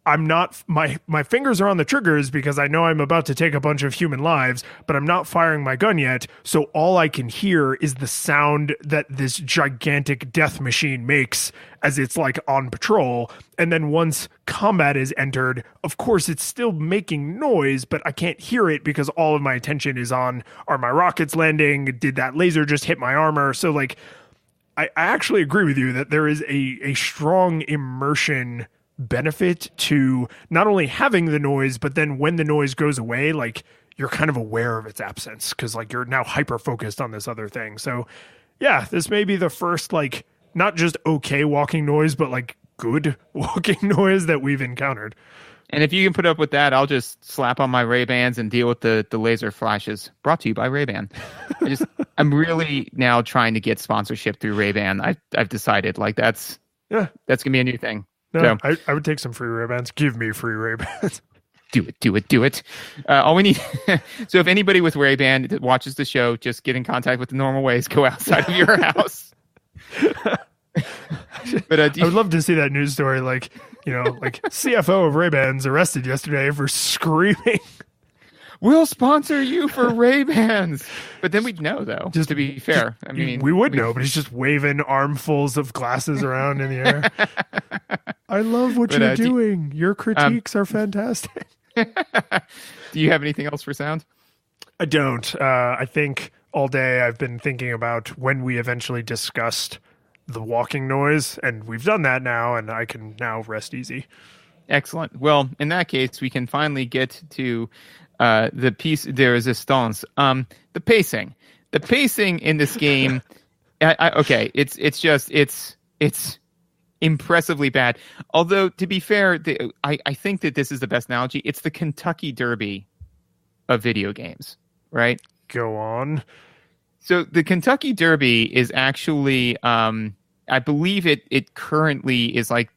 I'm not my fingers are on the triggers because I know I'm about to take a bunch of human lives, but I'm not firing my gun yet, so all I can hear is the sound that this gigantic death machine makes as it's like on patrol. And then once combat is entered, of course it's still making noise, but I can't hear it because all of my attention is on, are my rockets landing, did that laser just hit my armor? So like I actually agree with you that there is a strong immersion benefit to not only having the noise, but then when the noise goes away, like you're kind of aware of its absence because like you're now hyper focused on this other thing. So Yeah, this may be the first, like, not just okay walking noise, but like good walking noise that we've encountered. And if you can put up with that, I'll just slap on my Ray-Bans and deal with the laser flashes. Brought to you by Ray-Ban. I'm really now trying to get sponsorship through Ray-Ban. I've decided like that's gonna be a new thing. No, So, I would take some free Ray-Bans. Give me free Ray-Bans. Do it. All we need. So if anybody with Ray-Ban that watches the show, just get in contact with the normal ways. Go outside of your house. But I would love to see that news story, like, like CFO of Ray-Bans arrested yesterday for screaming. We'll sponsor you for Ray-Bans. But then we'd know, though, just to be fair. I mean, we would know, but he's just waving armfuls of glasses around in the air. I love what you're doing. Your critiques are fantastic. Do you have anything else for sound? I don't. I think all day I've been thinking about when we eventually discussed the walking noise, and we've done that now, and I can now rest easy. Excellent. Well, in that case, we can finally get to the piece de resistance. The pacing. The pacing in this game. It's impressively bad. Although, to be fair, I think that this is the best analogy. It's the Kentucky Derby of video games, right? Go on. So the Kentucky Derby is actually, I believe it currently is like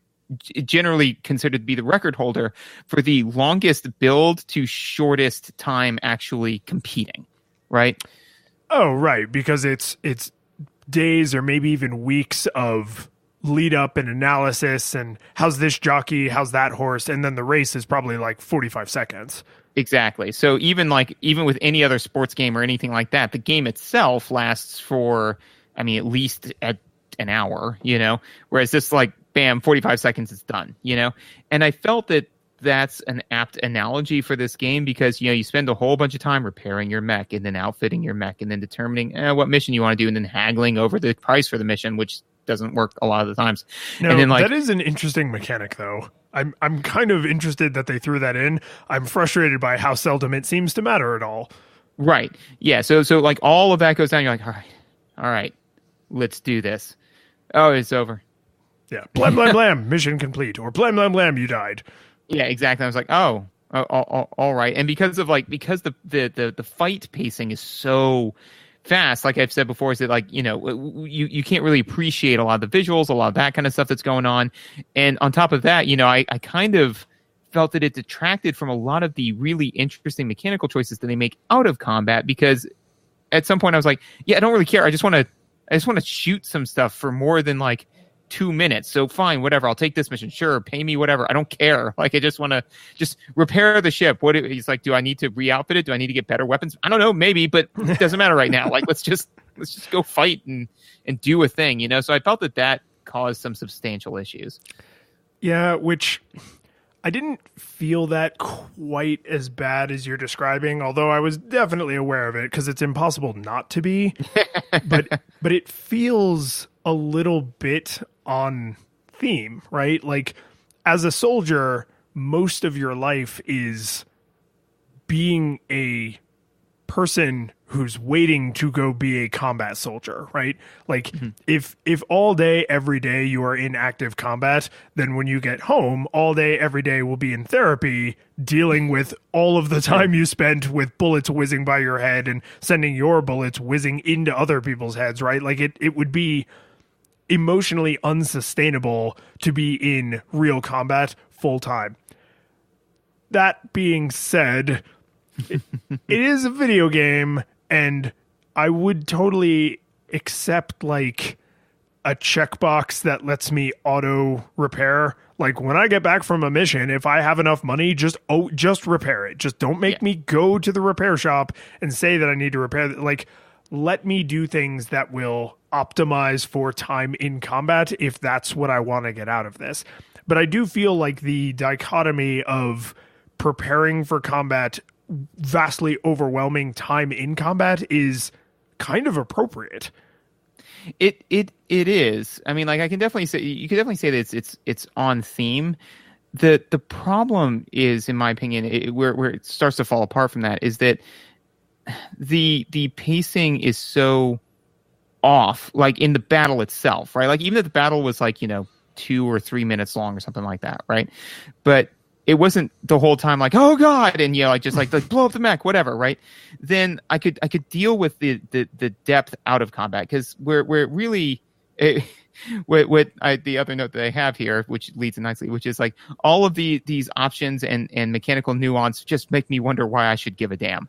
generally considered to be the record holder for the longest build to shortest time actually competing, right? Oh, right, because it's days or maybe even weeks of lead up and analysis and how's this jockey, how's that horse, and then the race is probably like 45 seconds. Exactly. So even with any other sports game or anything like that, the game itself lasts for, at least an hour, whereas this, like, bam, 45 seconds is done, and I felt that that's an apt analogy for this game because, you spend a whole bunch of time repairing your mech and then outfitting your mech and then determining what mission you want to do and then haggling over the price for the mission, which doesn't work a lot of the times. No, and then, that is an interesting mechanic, though. I'm kind of interested that they threw that in. I'm frustrated by how seldom it seems to matter at all. Right. Yeah. So like all of that goes down. You're like, all right, let's do this. Oh, it's over. Yeah. Blam, blam, blam. Mission complete. Or blam, blam, blam. You died. Yeah, exactly. I was like, oh, all right. And because the fight pacing is so fast, like I've said before, is that, like, you can't really appreciate a lot of the visuals, a lot of that kind of stuff that's going on. And on top of that, I kind of felt that it detracted from a lot of the really interesting mechanical choices that they make out of combat, because at some point I was like, yeah, I don't really care. I just want to shoot some stuff for more than like 2 minutes. So fine, whatever. I'll take this mission. Sure. Pay me whatever. I don't care. Like, I just want to just repair the ship. He's like, do I need to re-outfit it? Do I need to get better weapons? I don't know. Maybe, but it doesn't matter right now. Like, let's just go fight and do a thing, So I felt that caused some substantial issues. Yeah. Which I didn't feel that quite as bad as you're describing, although I was definitely aware of it because it's impossible not to be, but it feels a little bit on theme, right? Like, as a soldier, most of your life is being a person who's waiting to go be a combat soldier, right? Like, if all day, every day you are in active combat, then when you get home, all day, every day will be in therapy, dealing with all of the time you spent with bullets whizzing by your head and sending your bullets whizzing into other people's heads, right? Like, it would be emotionally unsustainable to be in real combat full time. That being said, it is a video game, and I would totally accept, like, a checkbox that lets me auto repair. Like, when I get back from a mission, if I have enough money, just repair it. Just don't make me go to the repair shop and say that I need to repair it. Like, let me do things that will optimize for time in combat if that's what I want to get out of this. But I do feel like the dichotomy of preparing for combat, vastly overwhelming time in combat, is kind of appropriate. It is. I mean, like, you can definitely say that it's on theme. The problem is, in my opinion, where it starts to fall apart from that, is that the pacing is so off, like in the battle itself, right? Like even if the battle was like, 2 or 3 minutes long or something like that, right? But it wasn't the whole time like, oh God, and like just like blow up the mech, whatever, right? Then I could deal with the depth out of combat, because we're really the other note that I have here, which leads in nicely, which is like all of these options and mechanical nuance just make me wonder why I should give a damn,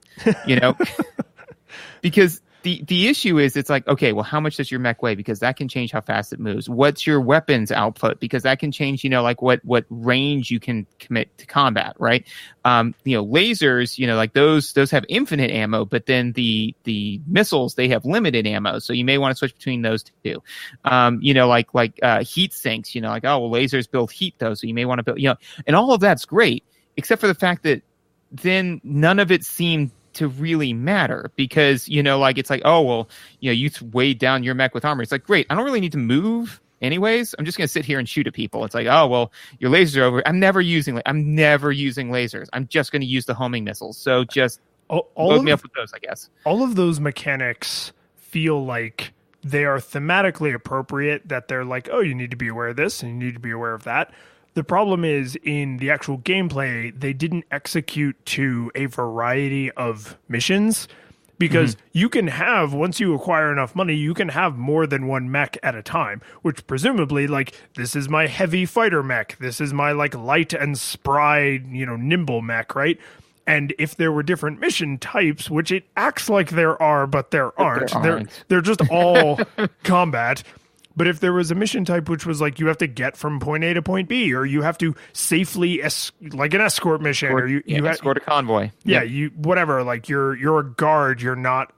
because the issue is, it's like, okay, well, how much does your mech weigh? Because that can change how fast it moves. What's your weapons output? Because that can change, like what range you can commit to combat, right? Lasers, like those have infinite ammo, but then the missiles, they have limited ammo. So you may want to switch between those two. Heat sinks, like, oh, well, lasers build heat though. So you may want to build, and all of that's great, except for the fact that then none of it seemed to really matter, because it's like, oh well, you weighed down your mech with armor. It's like, great, I don't really need to move anyways. I'm just gonna sit here and shoot at people. It's like, oh well, your lasers are over. I'm never using lasers. I'm just gonna use the homing missiles. So just load me up with those, I guess. All of those mechanics feel like they are thematically appropriate, that they're like, oh, you need to be aware of this and you need to be aware of that. The problem is, in the actual gameplay, they didn't execute to a variety of missions, because you can have, once you acquire enough money, you can have more than one mech at a time, which presumably, like, this is my heavy fighter mech, this is my like light and spry, nimble mech, right? And if there were different mission types, which it acts like there are, but there aren't. They're just all combat. But if there was a mission type which was like, you have to get from point A to point B, or you have to safely like an escort mission, or you escort a convoy. Yeah, you whatever. Like you're a guard. You're not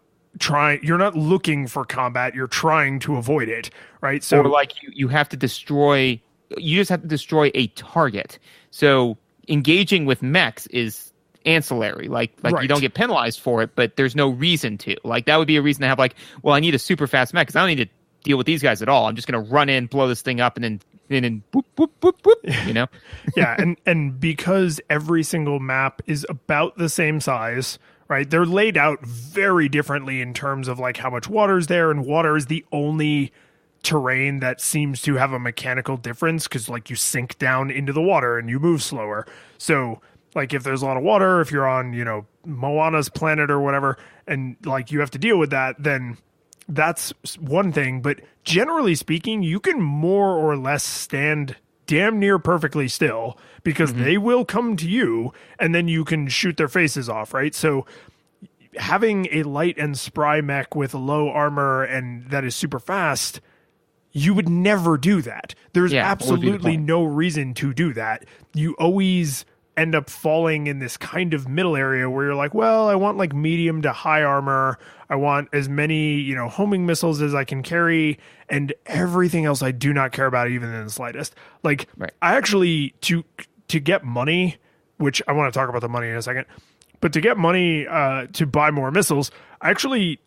looking for combat. You're trying to avoid it, right? So, or like you have to destroy. You just have to destroy a target. So engaging with mechs is ancillary. Like right. You don't get penalized for it, but there's no reason to. Like that would be a reason to have like, well, I need a super fast mech because I don't need to deal with these guys at all. I'm just going to run in, blow this thing up, and then boop, boop, boop, boop, Yeah, and because every single map is about the same size, right? They're laid out very differently in terms of like how much water is there, and water is the only terrain that seems to have a mechanical difference, because like you sink down into the water and you move slower. So like if there's a lot of water, if you're on, Moana's planet or whatever, and like you have to deal with that, then that's one thing. But generally speaking, you can more or less stand damn near perfectly still, because they will come to you and then you can shoot their faces off, right? So having a light and spry mech with low armor and that is super fast, you would never do that. There's absolutely no reason to do that. You always end up falling in this kind of middle area where you're like, well, I want like medium to high armor. I want as many, homing missiles as I can carry, and everything else I do not care about even in the slightest. Like, right. I actually, to get money, which I want to talk about the money in a second, but to get money to buy more missiles, I actually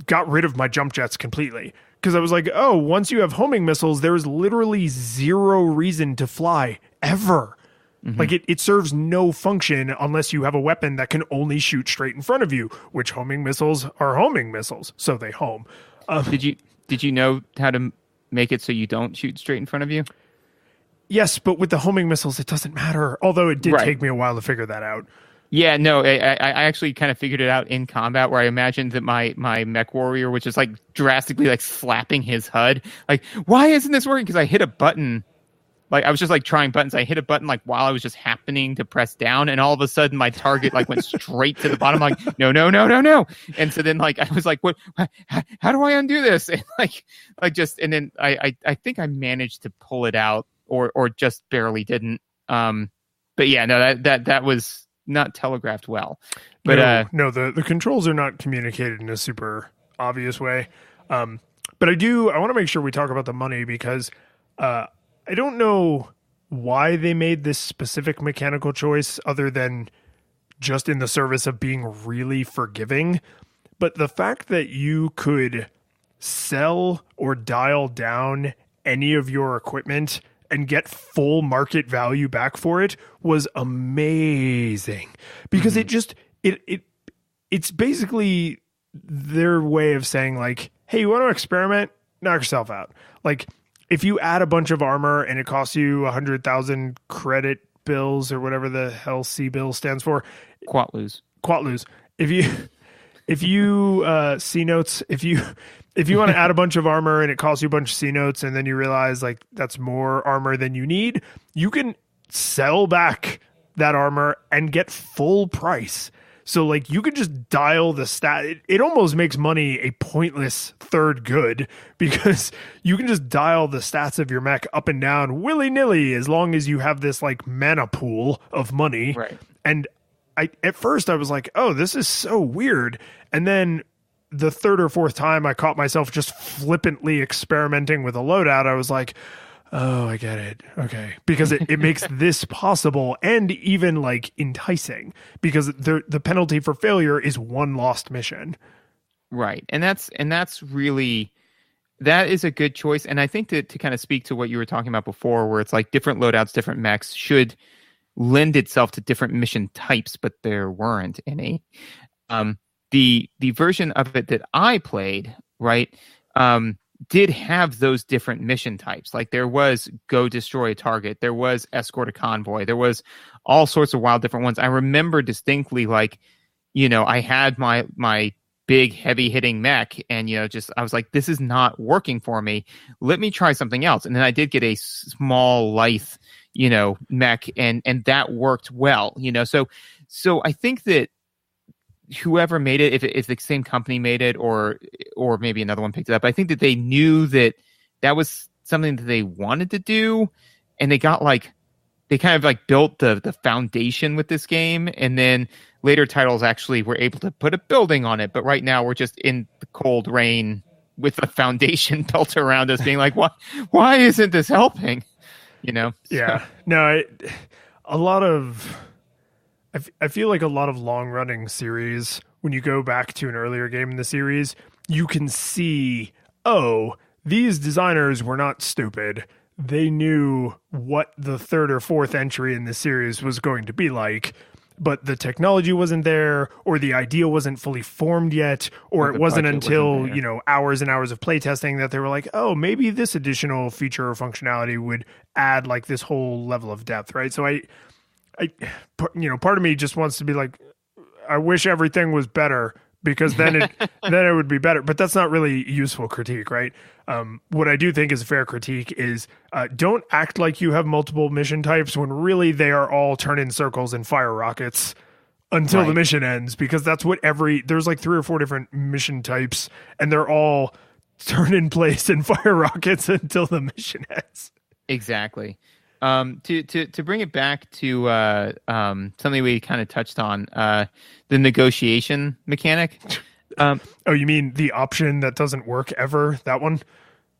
got rid of my jump jets completely. Because I was like, oh, once you have homing missiles, there is literally zero reason to fly ever. Like it serves no function unless you have a weapon that can only shoot straight in front of you, which homing missiles are homing missiles, so they home. Did you know how to make it so you don't shoot straight in front of you? Yes, but with the homing missiles, it doesn't matter. Although it did take me a while to figure that out. Yeah, no, I actually kind of figured it out in combat, where I imagined that my MechWarrior was just like drastically like slapping his HUD. Like, why isn't this working? Because I hit a button. Like I was just like trying buttons. I hit a button like while I was just happening to press down, and all of a sudden my target like went straight to the bottom. I'm like, no. And so then like I was like, what? How do I undo this? And and then I think I managed to pull it out, or just barely didn't. But yeah, no, that was not telegraphed well. But no, the controls are not communicated in a super obvious way. But I want to make sure we talk about the money, because I don't know why they made this specific mechanical choice other than just in the service of being really forgiving. But the fact that you could sell or dial down any of your equipment and get full market value back for it was amazing, because it's basically their way of saying like, hey, you want to experiment? Knock yourself out. Like, if you add a bunch of armor and it costs you 100,000 credit bills or whatever the hell C bill stands for, Quatlus. If you C notes, if you want to add a bunch of armor and it costs you a bunch of C notes, and then you realize like that's more armor than you need, you can sell back that armor and get full price. So like you could just dial the stat. It almost makes money a pointless third good because you can just dial the stats of your mech up and down willy-nilly as long as you have this like mana pool of money. Right. And at first I was like, oh, this is so weird. And then the third or fourth time I caught myself just flippantly experimenting with a loadout, I was like, oh, I get it. Okay. Because it makes this possible and even like enticing because the penalty for failure is one lost mission. Right. And that's really, that is a good choice. And I think to kind of speak to what you were talking about before, where it's like different loadouts, different mechs should lend itself to different mission types, but there weren't any. The version of it that I played, right, did have those different mission types. Like there was go destroy a target, there was escort a convoy, there was all sorts of wild different ones. I remember distinctly, like, you know, I had my big heavy hitting mech, and you know, just I was like, this is not working for me. Let me try something else. And then I did get a small lithe, you know, mech, and that worked well. You know, so I think that whoever made it, if the same company made it, or maybe another one picked it up, I think that they knew that was something that they wanted to do, and they kind of like built the foundation with this game, and then later titles actually were able to put a building on it. But right now we're just in the cold rain with the foundation built around us, being like, why isn't this helping? You know? Yeah. No, I feel like a lot of long-running series, when you go back to an earlier game in the series, you can see, oh, these designers were not stupid. They knew what the third or fourth entry in the series was going to be like, but the technology wasn't there, or the idea wasn't fully formed yet, or it wasn't until, you know, hours and hours of playtesting that they were like, oh, maybe this additional feature or functionality would add like this whole level of depth, right? So you know, part of me just wants to be like, I wish everything was better because then it would be better. But that's not really useful critique, right? What I do think is a fair critique is don't act like you have multiple mission types when really they are all turn in circles and fire rockets until the mission ends, because that's what there's like 3 or 4 different mission types and they're all turn in place and fire rockets until the mission ends. Exactly. To bring it back to something we kind of touched on, the negotiation mechanic. Oh, you mean the option that doesn't work ever? That one?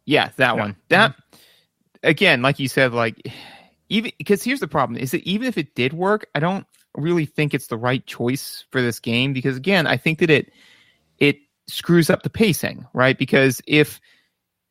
Yeah, that one. That, again, like you said, like, even because here's the problem, is that even if it did work, I don't really think it's the right choice for this game, because again, I think that it screws up the pacing, right? Because if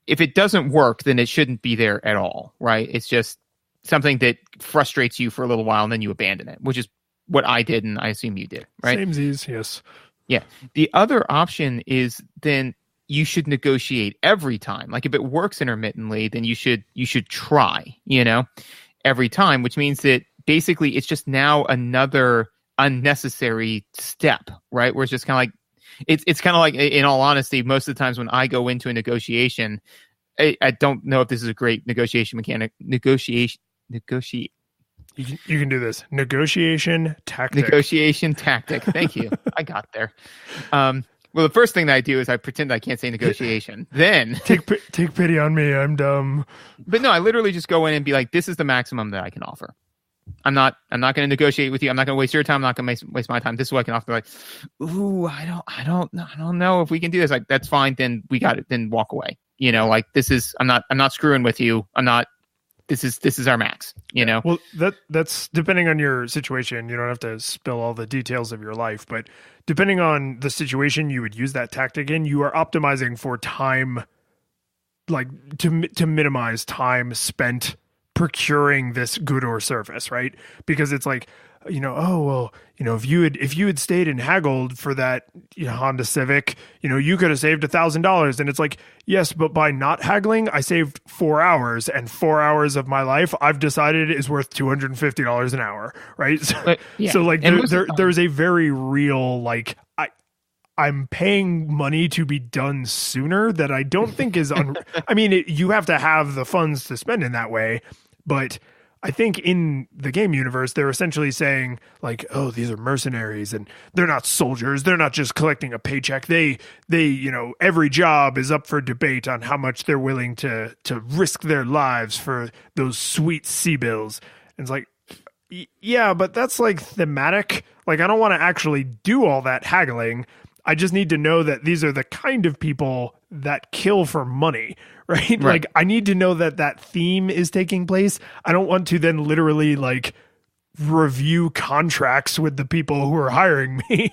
it doesn't work, then it shouldn't be there at all, right? It's just something that frustrates you for a little while and then you abandon it, which is what I did, and I assume you did, right? Samesies, yes. Yeah. The other option is then you should negotiate every time. Like if it works intermittently, then you should try, you know, every time, which means that basically it's just now another unnecessary step, right? Where it's just kind of like, it's kind of like, in all honesty, most of the times when I go into a negotiation, I don't know if this is a great negotiation mechanic. Negotiate. You can do this. Negotiation tactic. Thank you. I got there. Well, the first thing that I do is I pretend I can't say negotiation. Then take pity on me. I'm dumb. But no, I literally just go in and be like, this is the maximum that I can offer. I'm not going to negotiate with you. I'm not going to waste your time. I'm not going to waste my time. This is what I can offer. Like, ooh, I don't know if we can do this. Like, that's fine. Then we got it. Then walk away. You know, like I'm not screwing with you. This is our max, you know? Well, that's depending on your situation. You don't have to spill all the details of your life, but depending on the situation you would use that tactic in, you are optimizing for time, like to minimize time spent procuring this good or service, right? Because it's like, oh well, if you had stayed and haggled for that Honda Civic, you could have saved $1,000. And it's like, yes, but by not haggling, I saved 4 hours, and 4 hours of my life I've decided is worth $250 an hour, right? So, But, yeah. so like And there's a very real like I'm paying money to be done sooner that I don't think is I mean, you have to have the funds to spend in that way, but I think in the game universe they're essentially saying like, oh, these are mercenaries and they're not soldiers, they're not just collecting a paycheck. They every job is up for debate on how much they're willing to risk their lives for those sweet sea bills. And it's like, yeah, but that's like thematic. Like, I don't want to actually do all that haggling. I just need to know that these are the kind of people that kill for money, right? Like, I need to know that that theme is taking place. I don't want to then literally like review contracts with the people who are hiring me.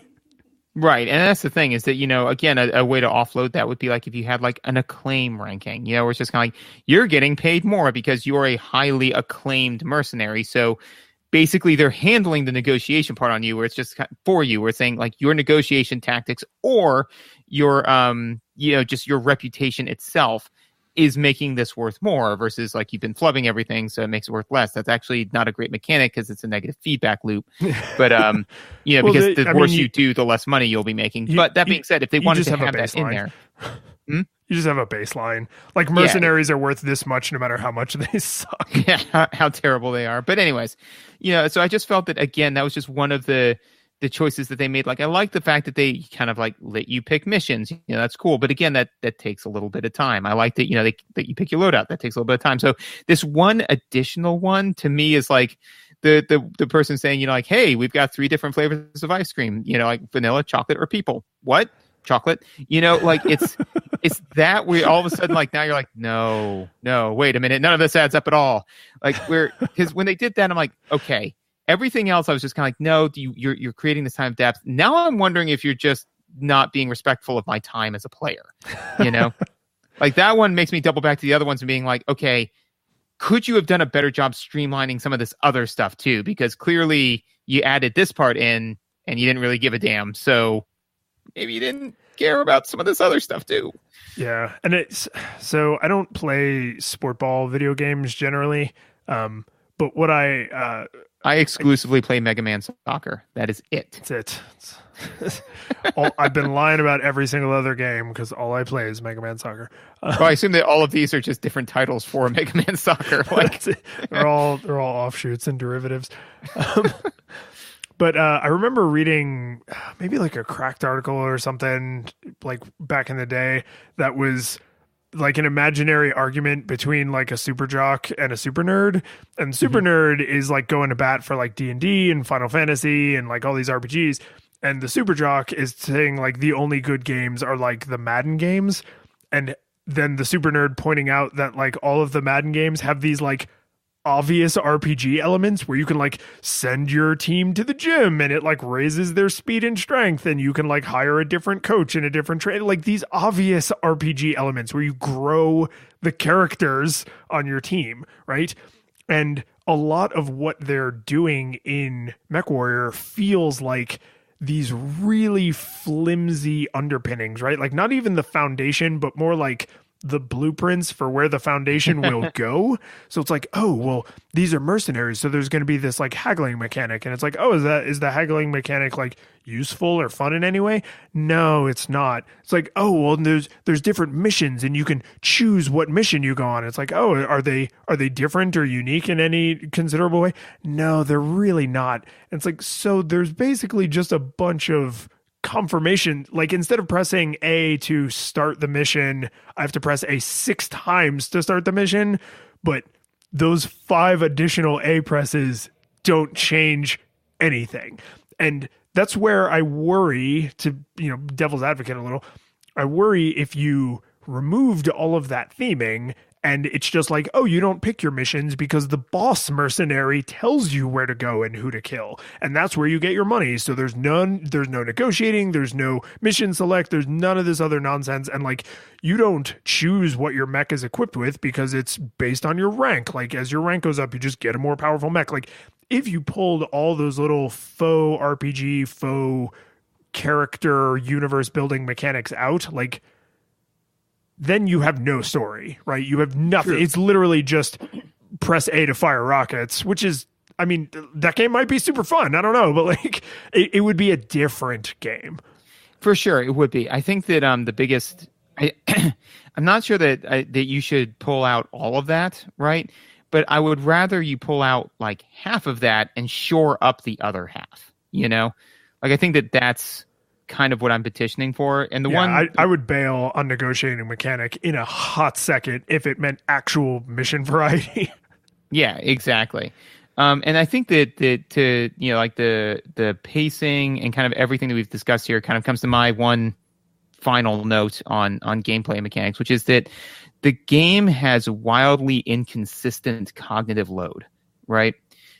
Right. And that's the thing is that, again, a way to offload that would be like if you had like an acclaim ranking, where it's just kind of like you're getting paid more because you're a highly acclaimed mercenary. So basically they're handling the negotiation part on you, where it's just for you. We're saying like your negotiation tactics or your, just your reputation itself is making this worth more versus like you've been flubbing everything, so it makes it worth less. That's actually not a great mechanic because it's a negative feedback loop. But well, because the worse you do, the less money you'll be making. But that being said, if they wanted to have that in there. You just have a baseline. Like mercenaries are worth this much no matter how much they suck. Yeah, how terrible they are. But anyways, so I just felt that, again, that was just one of the choices that they made. Like, I like the fact that they kind of like let you pick missions. That's cool. But again, that takes a little bit of time. I like that, that you pick your loadout. That takes a little bit of time. So this one additional one to me is like the person saying, like, hey, we've got 3 different flavors of ice cream, like vanilla, chocolate, or people. What? Chocolate? Like it's that we all of a sudden like now you're like, no, wait a minute, none of this adds up at all. Like because when they did that, I'm like, okay. Everything else I was just kind of like, no, you're creating this time of depth. Now I'm wondering if you're just not being respectful of my time as a player. Like that one makes me double back to the other ones and being like, okay, could you have done a better job streamlining some of this other stuff too? Because clearly you added this part in and you didn't really give a damn. So maybe you didn't care about some of this other stuff too. Yeah. And so I don't play sport ball video games generally. But what I exclusively play Mega Man Soccer. That is it. That's it. I've been lying about every single other game because all I play is Mega Man Soccer. Well, I assume that all of these are just different titles for Mega Man Soccer. Like they're all offshoots and derivatives. But I remember reading maybe like a Cracked article or something like back in the day that was like an imaginary argument between like a super jock and a super nerd. And super nerd is like going to bat for like D&D and Final Fantasy and like all these RPGs. And the super jock is saying like the only good games are like the Madden games. And then the super nerd pointing out that like all of the Madden games have these like obvious RPG elements where you can like send your team to the gym and it like raises their speed and strength, and you can like hire a different coach and a different trade, like these obvious RPG elements where you grow the characters on your team, right? And a lot of what they're doing in MechWarrior feels like these really flimsy underpinnings, right? Like not even the foundation, but more like the blueprints for where the foundation will go. So it's like, oh, well, these are mercenaries, so there's going to be this like haggling mechanic. And it's like, oh, is the haggling mechanic like useful or fun in any way? No, it's not. It's like, oh, well, there's different missions and you can choose what mission you go on. It's like, oh, are they different or unique in any considerable way? No, they're really not. And it's like, so there's basically just a bunch of confirmation. Like instead of pressing A to start the mission, I have to press A 6 times to start the mission, but those 5 additional A presses don't change anything. And that's where I worry, to devil's advocate a little, I worry if you removed all of that theming And it's just like, oh, you don't pick your missions because the boss mercenary tells you where to go and who to kill. And that's where you get your money. So there's no negotiating, there's no mission select, there's none of this other nonsense. And like, you don't choose what your mech is equipped with because it's based on your rank. Like, as your rank goes up, you just get a more powerful mech. Like, if you pulled all those little faux RPG, faux character universe building mechanics out, like, then you have no story, right? You have nothing. True. It's literally just press A to fire rockets, which is, I mean, that game might be super fun. I don't know, but like, it would be a different game. For sure, it would be. I think that the biggest, I'm not sure that that you should pull out all of that, right? But I would rather you pull out like half of that and shore up the other half. You know, like I think that that's kind of what I'm petitioning for. And the one I would bail on negotiating mechanic in a hot second if it meant actual mission variety. Yeah, exactly. And I think that to you know, like the pacing and kind of everything that we've discussed here kind of comes to my one final note on gameplay mechanics, which is that the game has wildly inconsistent cognitive load, right?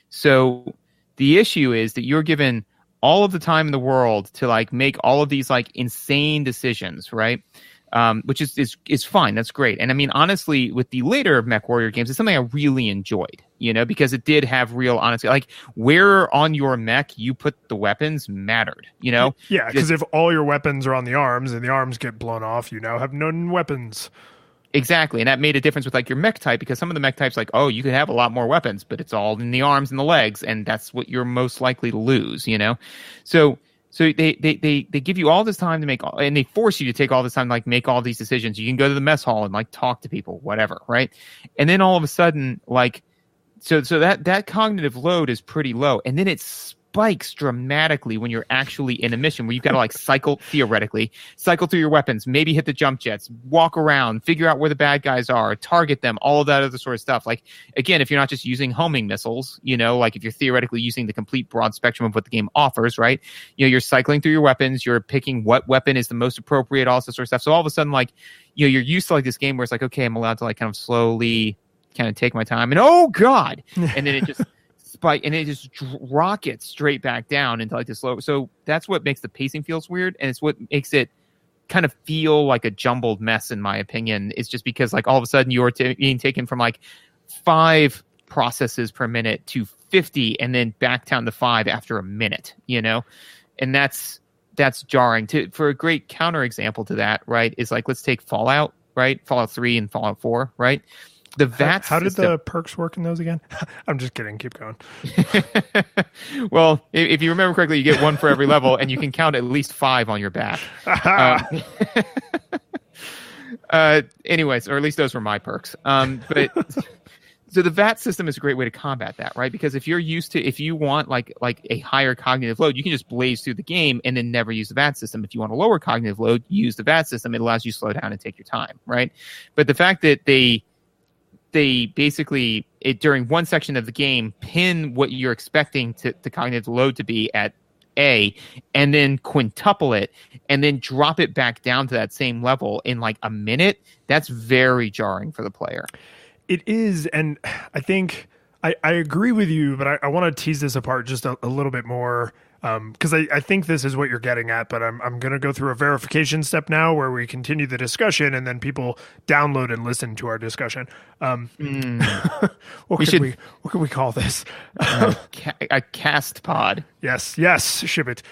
So the issue is that you're given all of the time in the world to like make all of these like insane decisions, right? Which is fine. That's great. And I mean, honestly, with the later MechWarrior games, it's something I really enjoyed, you know, because it did have real honesty. Like where on your mech you put the weapons mattered, you know? Yeah, because if all your weapons are on the arms and the arms get blown off, you now have no weapons. Exactly. And that made a difference with like your mech type, because some of the mech types, like, oh, you could have a lot more weapons, but it's all in the arms and the legs, and that's what you're most likely to lose, you know? So they give you all this time to make, and they force you to take all this time to like make all these decisions. You can go to the mess hall and like talk to people, whatever, right? And then all of a sudden, like, so that cognitive load is pretty low, and then it spikes dramatically when you're actually in a mission where you've got to like theoretically cycle through your weapons, maybe hit the jump jets, walk around, figure out where the bad guys are, target them, all of that other sort of stuff. Like, again, if you're not just using homing missiles, you know, like if you're theoretically using the complete broad spectrum of what the game offers, right? You know, you're cycling through your weapons, you're picking what weapon is the most appropriate, all this sort of stuff. So all of a sudden, like, you know, you're used to like this game where it's like, okay, I'm allowed to like kind of slowly kind of take my time, and oh god, and then it just spike, and it just rockets straight back down into like this slow. So that's what makes the pacing feels weird, and it's what makes it kind of feel like a jumbled mess, in my opinion. It's just because like all of a sudden you're being taken from like 5 processes per minute to 50, and then back down to 5 after a minute, you know, and that's jarring. For a great counterexample to that, right, is like, let's take Fallout, right? Fallout 3 and Fallout 4, right? The VATS How did the perks work in those again? I'm just kidding. Keep going. Well, if you remember correctly, you get 1 for every level, and you can count at least 5 on your back. Anyways, or at least those were my perks. But so the VAT system is a great way to combat that, right? Because if you want like a higher cognitive load, you can just blaze through the game and then never use the VAT system. If you want a lower cognitive load, use the VAT system. It allows you to slow down and take your time, right? But the fact that they basically, during one section of the game, pin what you're expecting the cognitive load to be at A, and then quintuple it, and then drop it back down to that same level in like a minute, that's very jarring for the player. It is, and I think I agree with you, but I want to tease this apart just a little bit more, because I think this is what you're getting at, but I'm going to go through a verification step now where we continue the discussion, and then people download and listen to our discussion. What can we call this? A cast pod. Yes, ship it.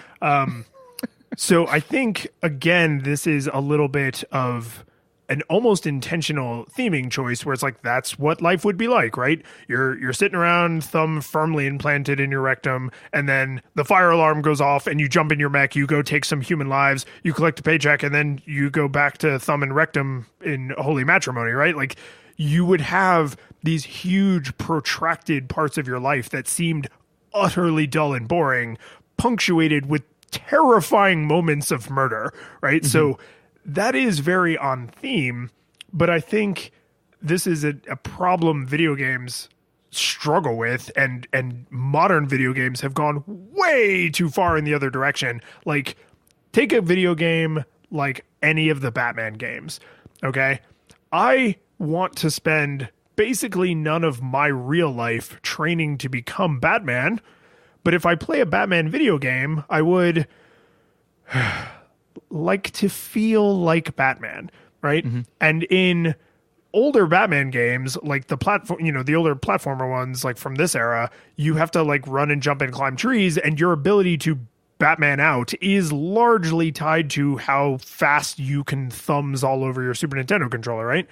So I think, again, this is a little bit of an almost intentional theming choice where it's like, that's what life would be like, right? You're sitting around, thumb firmly implanted in your rectum, and then the fire alarm goes off and you jump in your mech, you go take some human lives, you collect a paycheck, and then you go back to thumb and rectum in holy matrimony, right? Like, you would have these huge protracted parts of your life that seemed utterly dull and boring, punctuated with terrifying moments of murder, right? Mm-hmm. So that is very on theme, but I think this is a problem video games struggle with, and modern video games have gone way too far in the other direction. Like, take a video game like any of the Batman games, okay? I want to spend basically none of my real life training to become Batman. But if I play a Batman video game, I would like to feel like Batman, right? Mm-hmm. And in older Batman games, like the platform, the older platformer ones, like from this era, you have to like run and jump and climb trees, and your ability to Batman out is largely tied to how fast you can thumbs all over your Super Nintendo controller, right?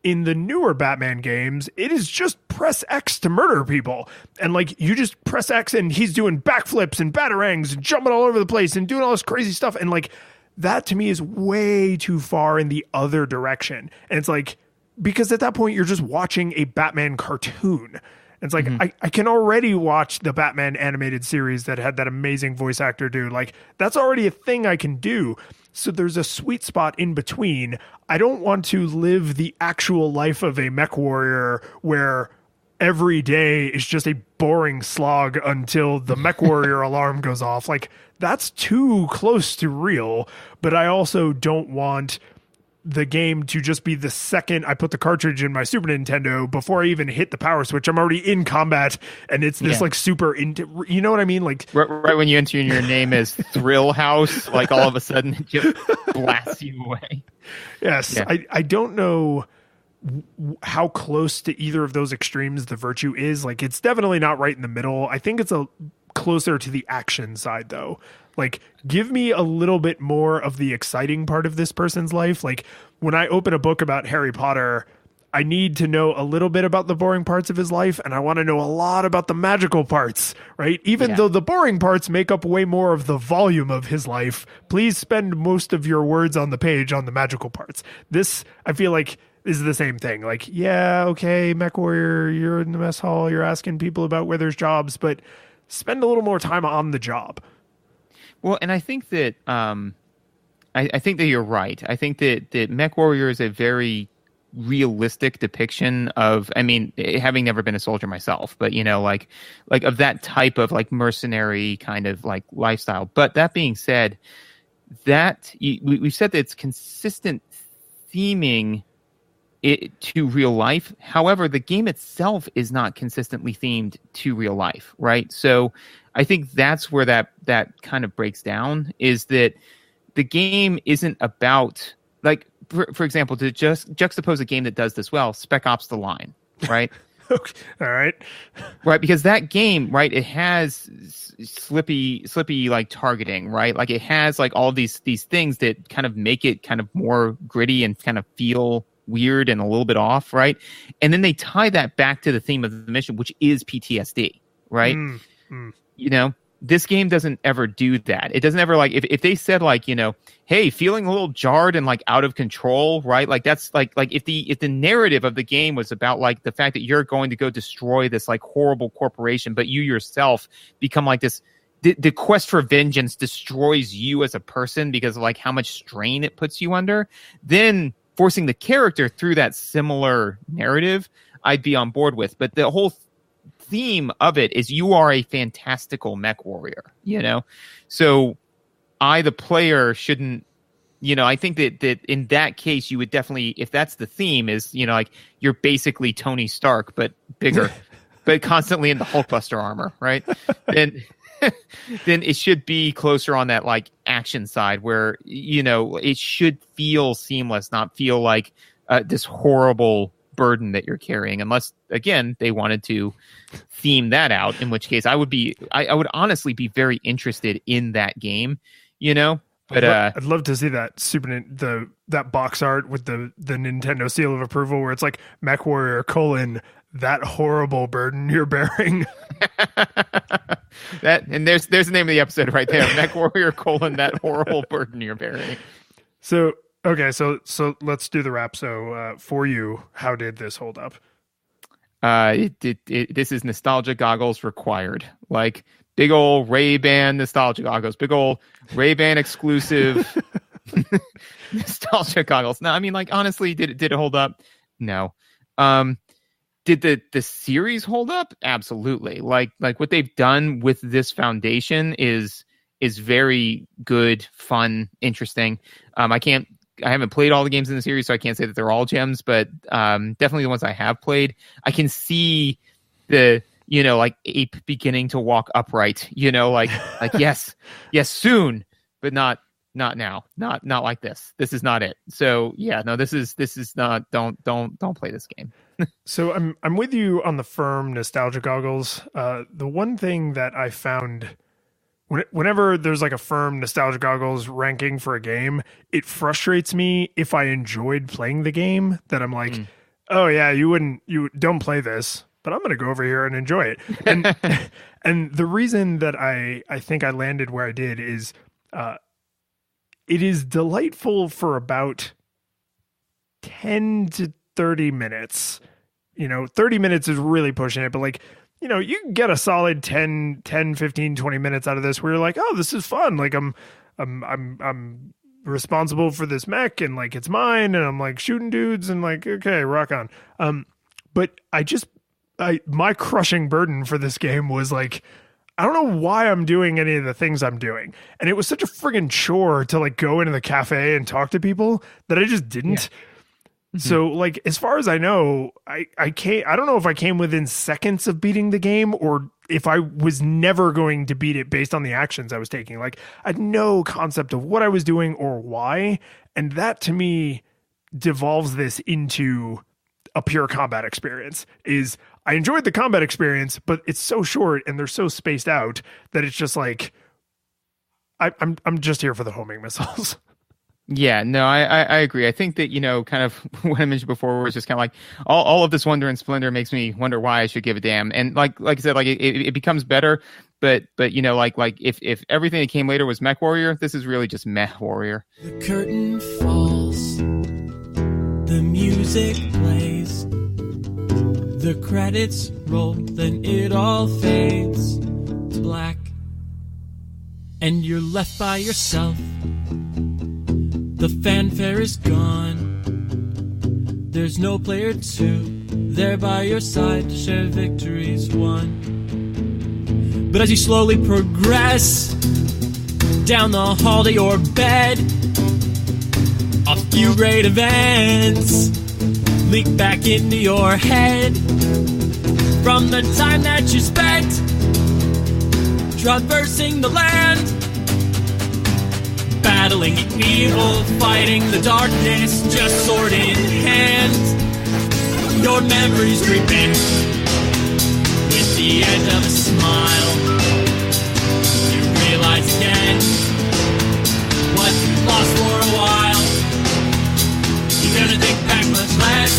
In the newer Batman games, it is just press X to murder people. And like you just press X and he's doing backflips and batarangs and jumping all over the place and doing all this crazy stuff. And like that to me is way too far in the other direction. And it's like, because at that point you're just watching a Batman cartoon. It's like, I can already watch the Batman animated series that had that amazing voice actor do. Like, that's already a thing I can do. So there's a sweet spot in between. I don't want to live the actual life of a mech warrior where every day is just a boring slog until the mech warrior alarm goes off. Like, that's too close to real. But I also don't want the game to just be the second I put the cartridge in my Super Nintendo before I even hit the power switch. I'm already in combat, and it's this like super, you know what I mean? Like right when you enter in your name as Thrill House, like all of a sudden it just blasts you away. Yes, yeah. I don't know how close to either of those extremes the virtue is. Like it's definitely not right in the middle. I think it's a closer to the action side though. Like, give me a little bit more of the exciting part of this person's life. Like, when I open a book about Harry Potter, I need to know a little bit about the boring parts of his life, and I want to know a lot about the magical parts, right? Even though the boring parts make up way more of the volume of his life, please spend most of your words on the page on the magical parts. This, I feel like, is the same thing. Like, yeah, okay, MechWarrior, you're in the mess hall, you're asking people about where there's jobs, but spend a little more time on the job. Well, and I think that I think that you're right. I think that MechWarrior is a very realistic depiction of, I mean, having never been a soldier myself, but like of that type of like mercenary kind of like lifestyle. But that being said, that we've said that it's consistent theming it to real life. However, the game itself is not consistently themed to real life, right? So I think that's where that kind of breaks down, is that the game isn't about, like, for example, to just juxtapose a game that does this well, Spec Ops: The Line, right? Okay. All right. Right, because that game, right, it has slippy like targeting, right? Like it has like all these things that kind of make it kind of more gritty and kind of feel weird and a little bit off, right? And then they tie that back to the theme of the mission, which is PTSD, right? This game doesn't ever do that. It doesn't ever, like, if they said, like, hey, feeling a little jarred and like out of control, right? Like that's like if the narrative of the game was about like the fact that you're going to go destroy this like horrible corporation, but you yourself become like this, the quest for vengeance destroys you as a person because of like how much strain it puts you under, then forcing the character through that similar narrative, I'd be on board with. But the whole theme of it is you are a fantastical mech warrior, So I, the player, shouldn't, I think that in that case, you would definitely, if that's the theme, is, like you're basically Tony Stark, but bigger, but constantly in the Hulkbuster armor, right? then it should be closer on that like action side where, it should feel seamless, not feel like this horrible burden that you're carrying, unless again they wanted to theme that out, in which case I would honestly be very interested in that game, but I'd love to see that that box art with the Nintendo seal of approval where it's like MechWarrior : that horrible burden you're bearing. That, and there's the name of the episode right there. MechWarrior : that horrible burden you're bearing. So okay, so let's do the wrap. So for you, how did this hold up? This is nostalgia goggles required. Like big old Ray-Ban nostalgia goggles, big old Ray-Ban exclusive nostalgia goggles. No, I mean, like, honestly, did it hold up? No. Did the series hold up? Absolutely. Like what they've done with this foundation is very good, fun, interesting. I can't haven't played all the games in the series, so I can't say that they're all gems, but definitely the ones I have played, I can see the, like ape beginning to walk upright, like yes, soon, but not now, not like this. This is not it. So yeah, no, this is not. Don't play this game. So I'm with you on the firm nostalgia goggles. The one thing that I found whenever there's like a firm nostalgia goggles ranking for a game, it frustrates me if I enjoyed playing the game that I'm like, oh yeah, you don't play this, but I'm going to go over here and enjoy it. And and the reason that I think I landed where I did is it is delightful for about 10 to 30 minutes. 30 minutes is really pushing it, but like, you can get a solid 10, 15, 20 minutes out of this where you're like, oh, this is fun. Like I'm responsible for this mech and like it's mine and I'm like shooting dudes and like, okay, rock on. But my crushing burden for this game was like, I don't know why I'm doing any of the things I'm doing. And it was such a friggin' chore to like go into the cafe and talk to people that I just didn't. Yeah. So like, as far as I know, I don't know if I came within seconds of beating the game or if I was never going to beat it based on the actions I was taking. Like I had no concept of what I was doing or why. And that to me devolves this into a pure combat experience. Is I enjoyed the combat experience, but it's so short and they're so spaced out that it's just like, I'm just here for the homing missiles. Yeah, no, I agree. I think that, kind of what I mentioned before was just kind of like all of this wonder and splendor makes me wonder why I should give a damn. And like I said, like it becomes better, but like if everything that came later was MechWarrior, this is really just MechWarrior. The curtain falls, the music plays, the credits roll, then it all fades to black, and you're left by yourself. The fanfare is gone. There's no player two there by your side to share victories won. But as you slowly progress down the hall to your bed, a few great events leak back into your head from the time that you spent traversing the land, battling evil, fighting the darkness, just sword in hand. Your memories creeping with the edge of a smile. You realize again what you lost for a while. You're gonna think back much less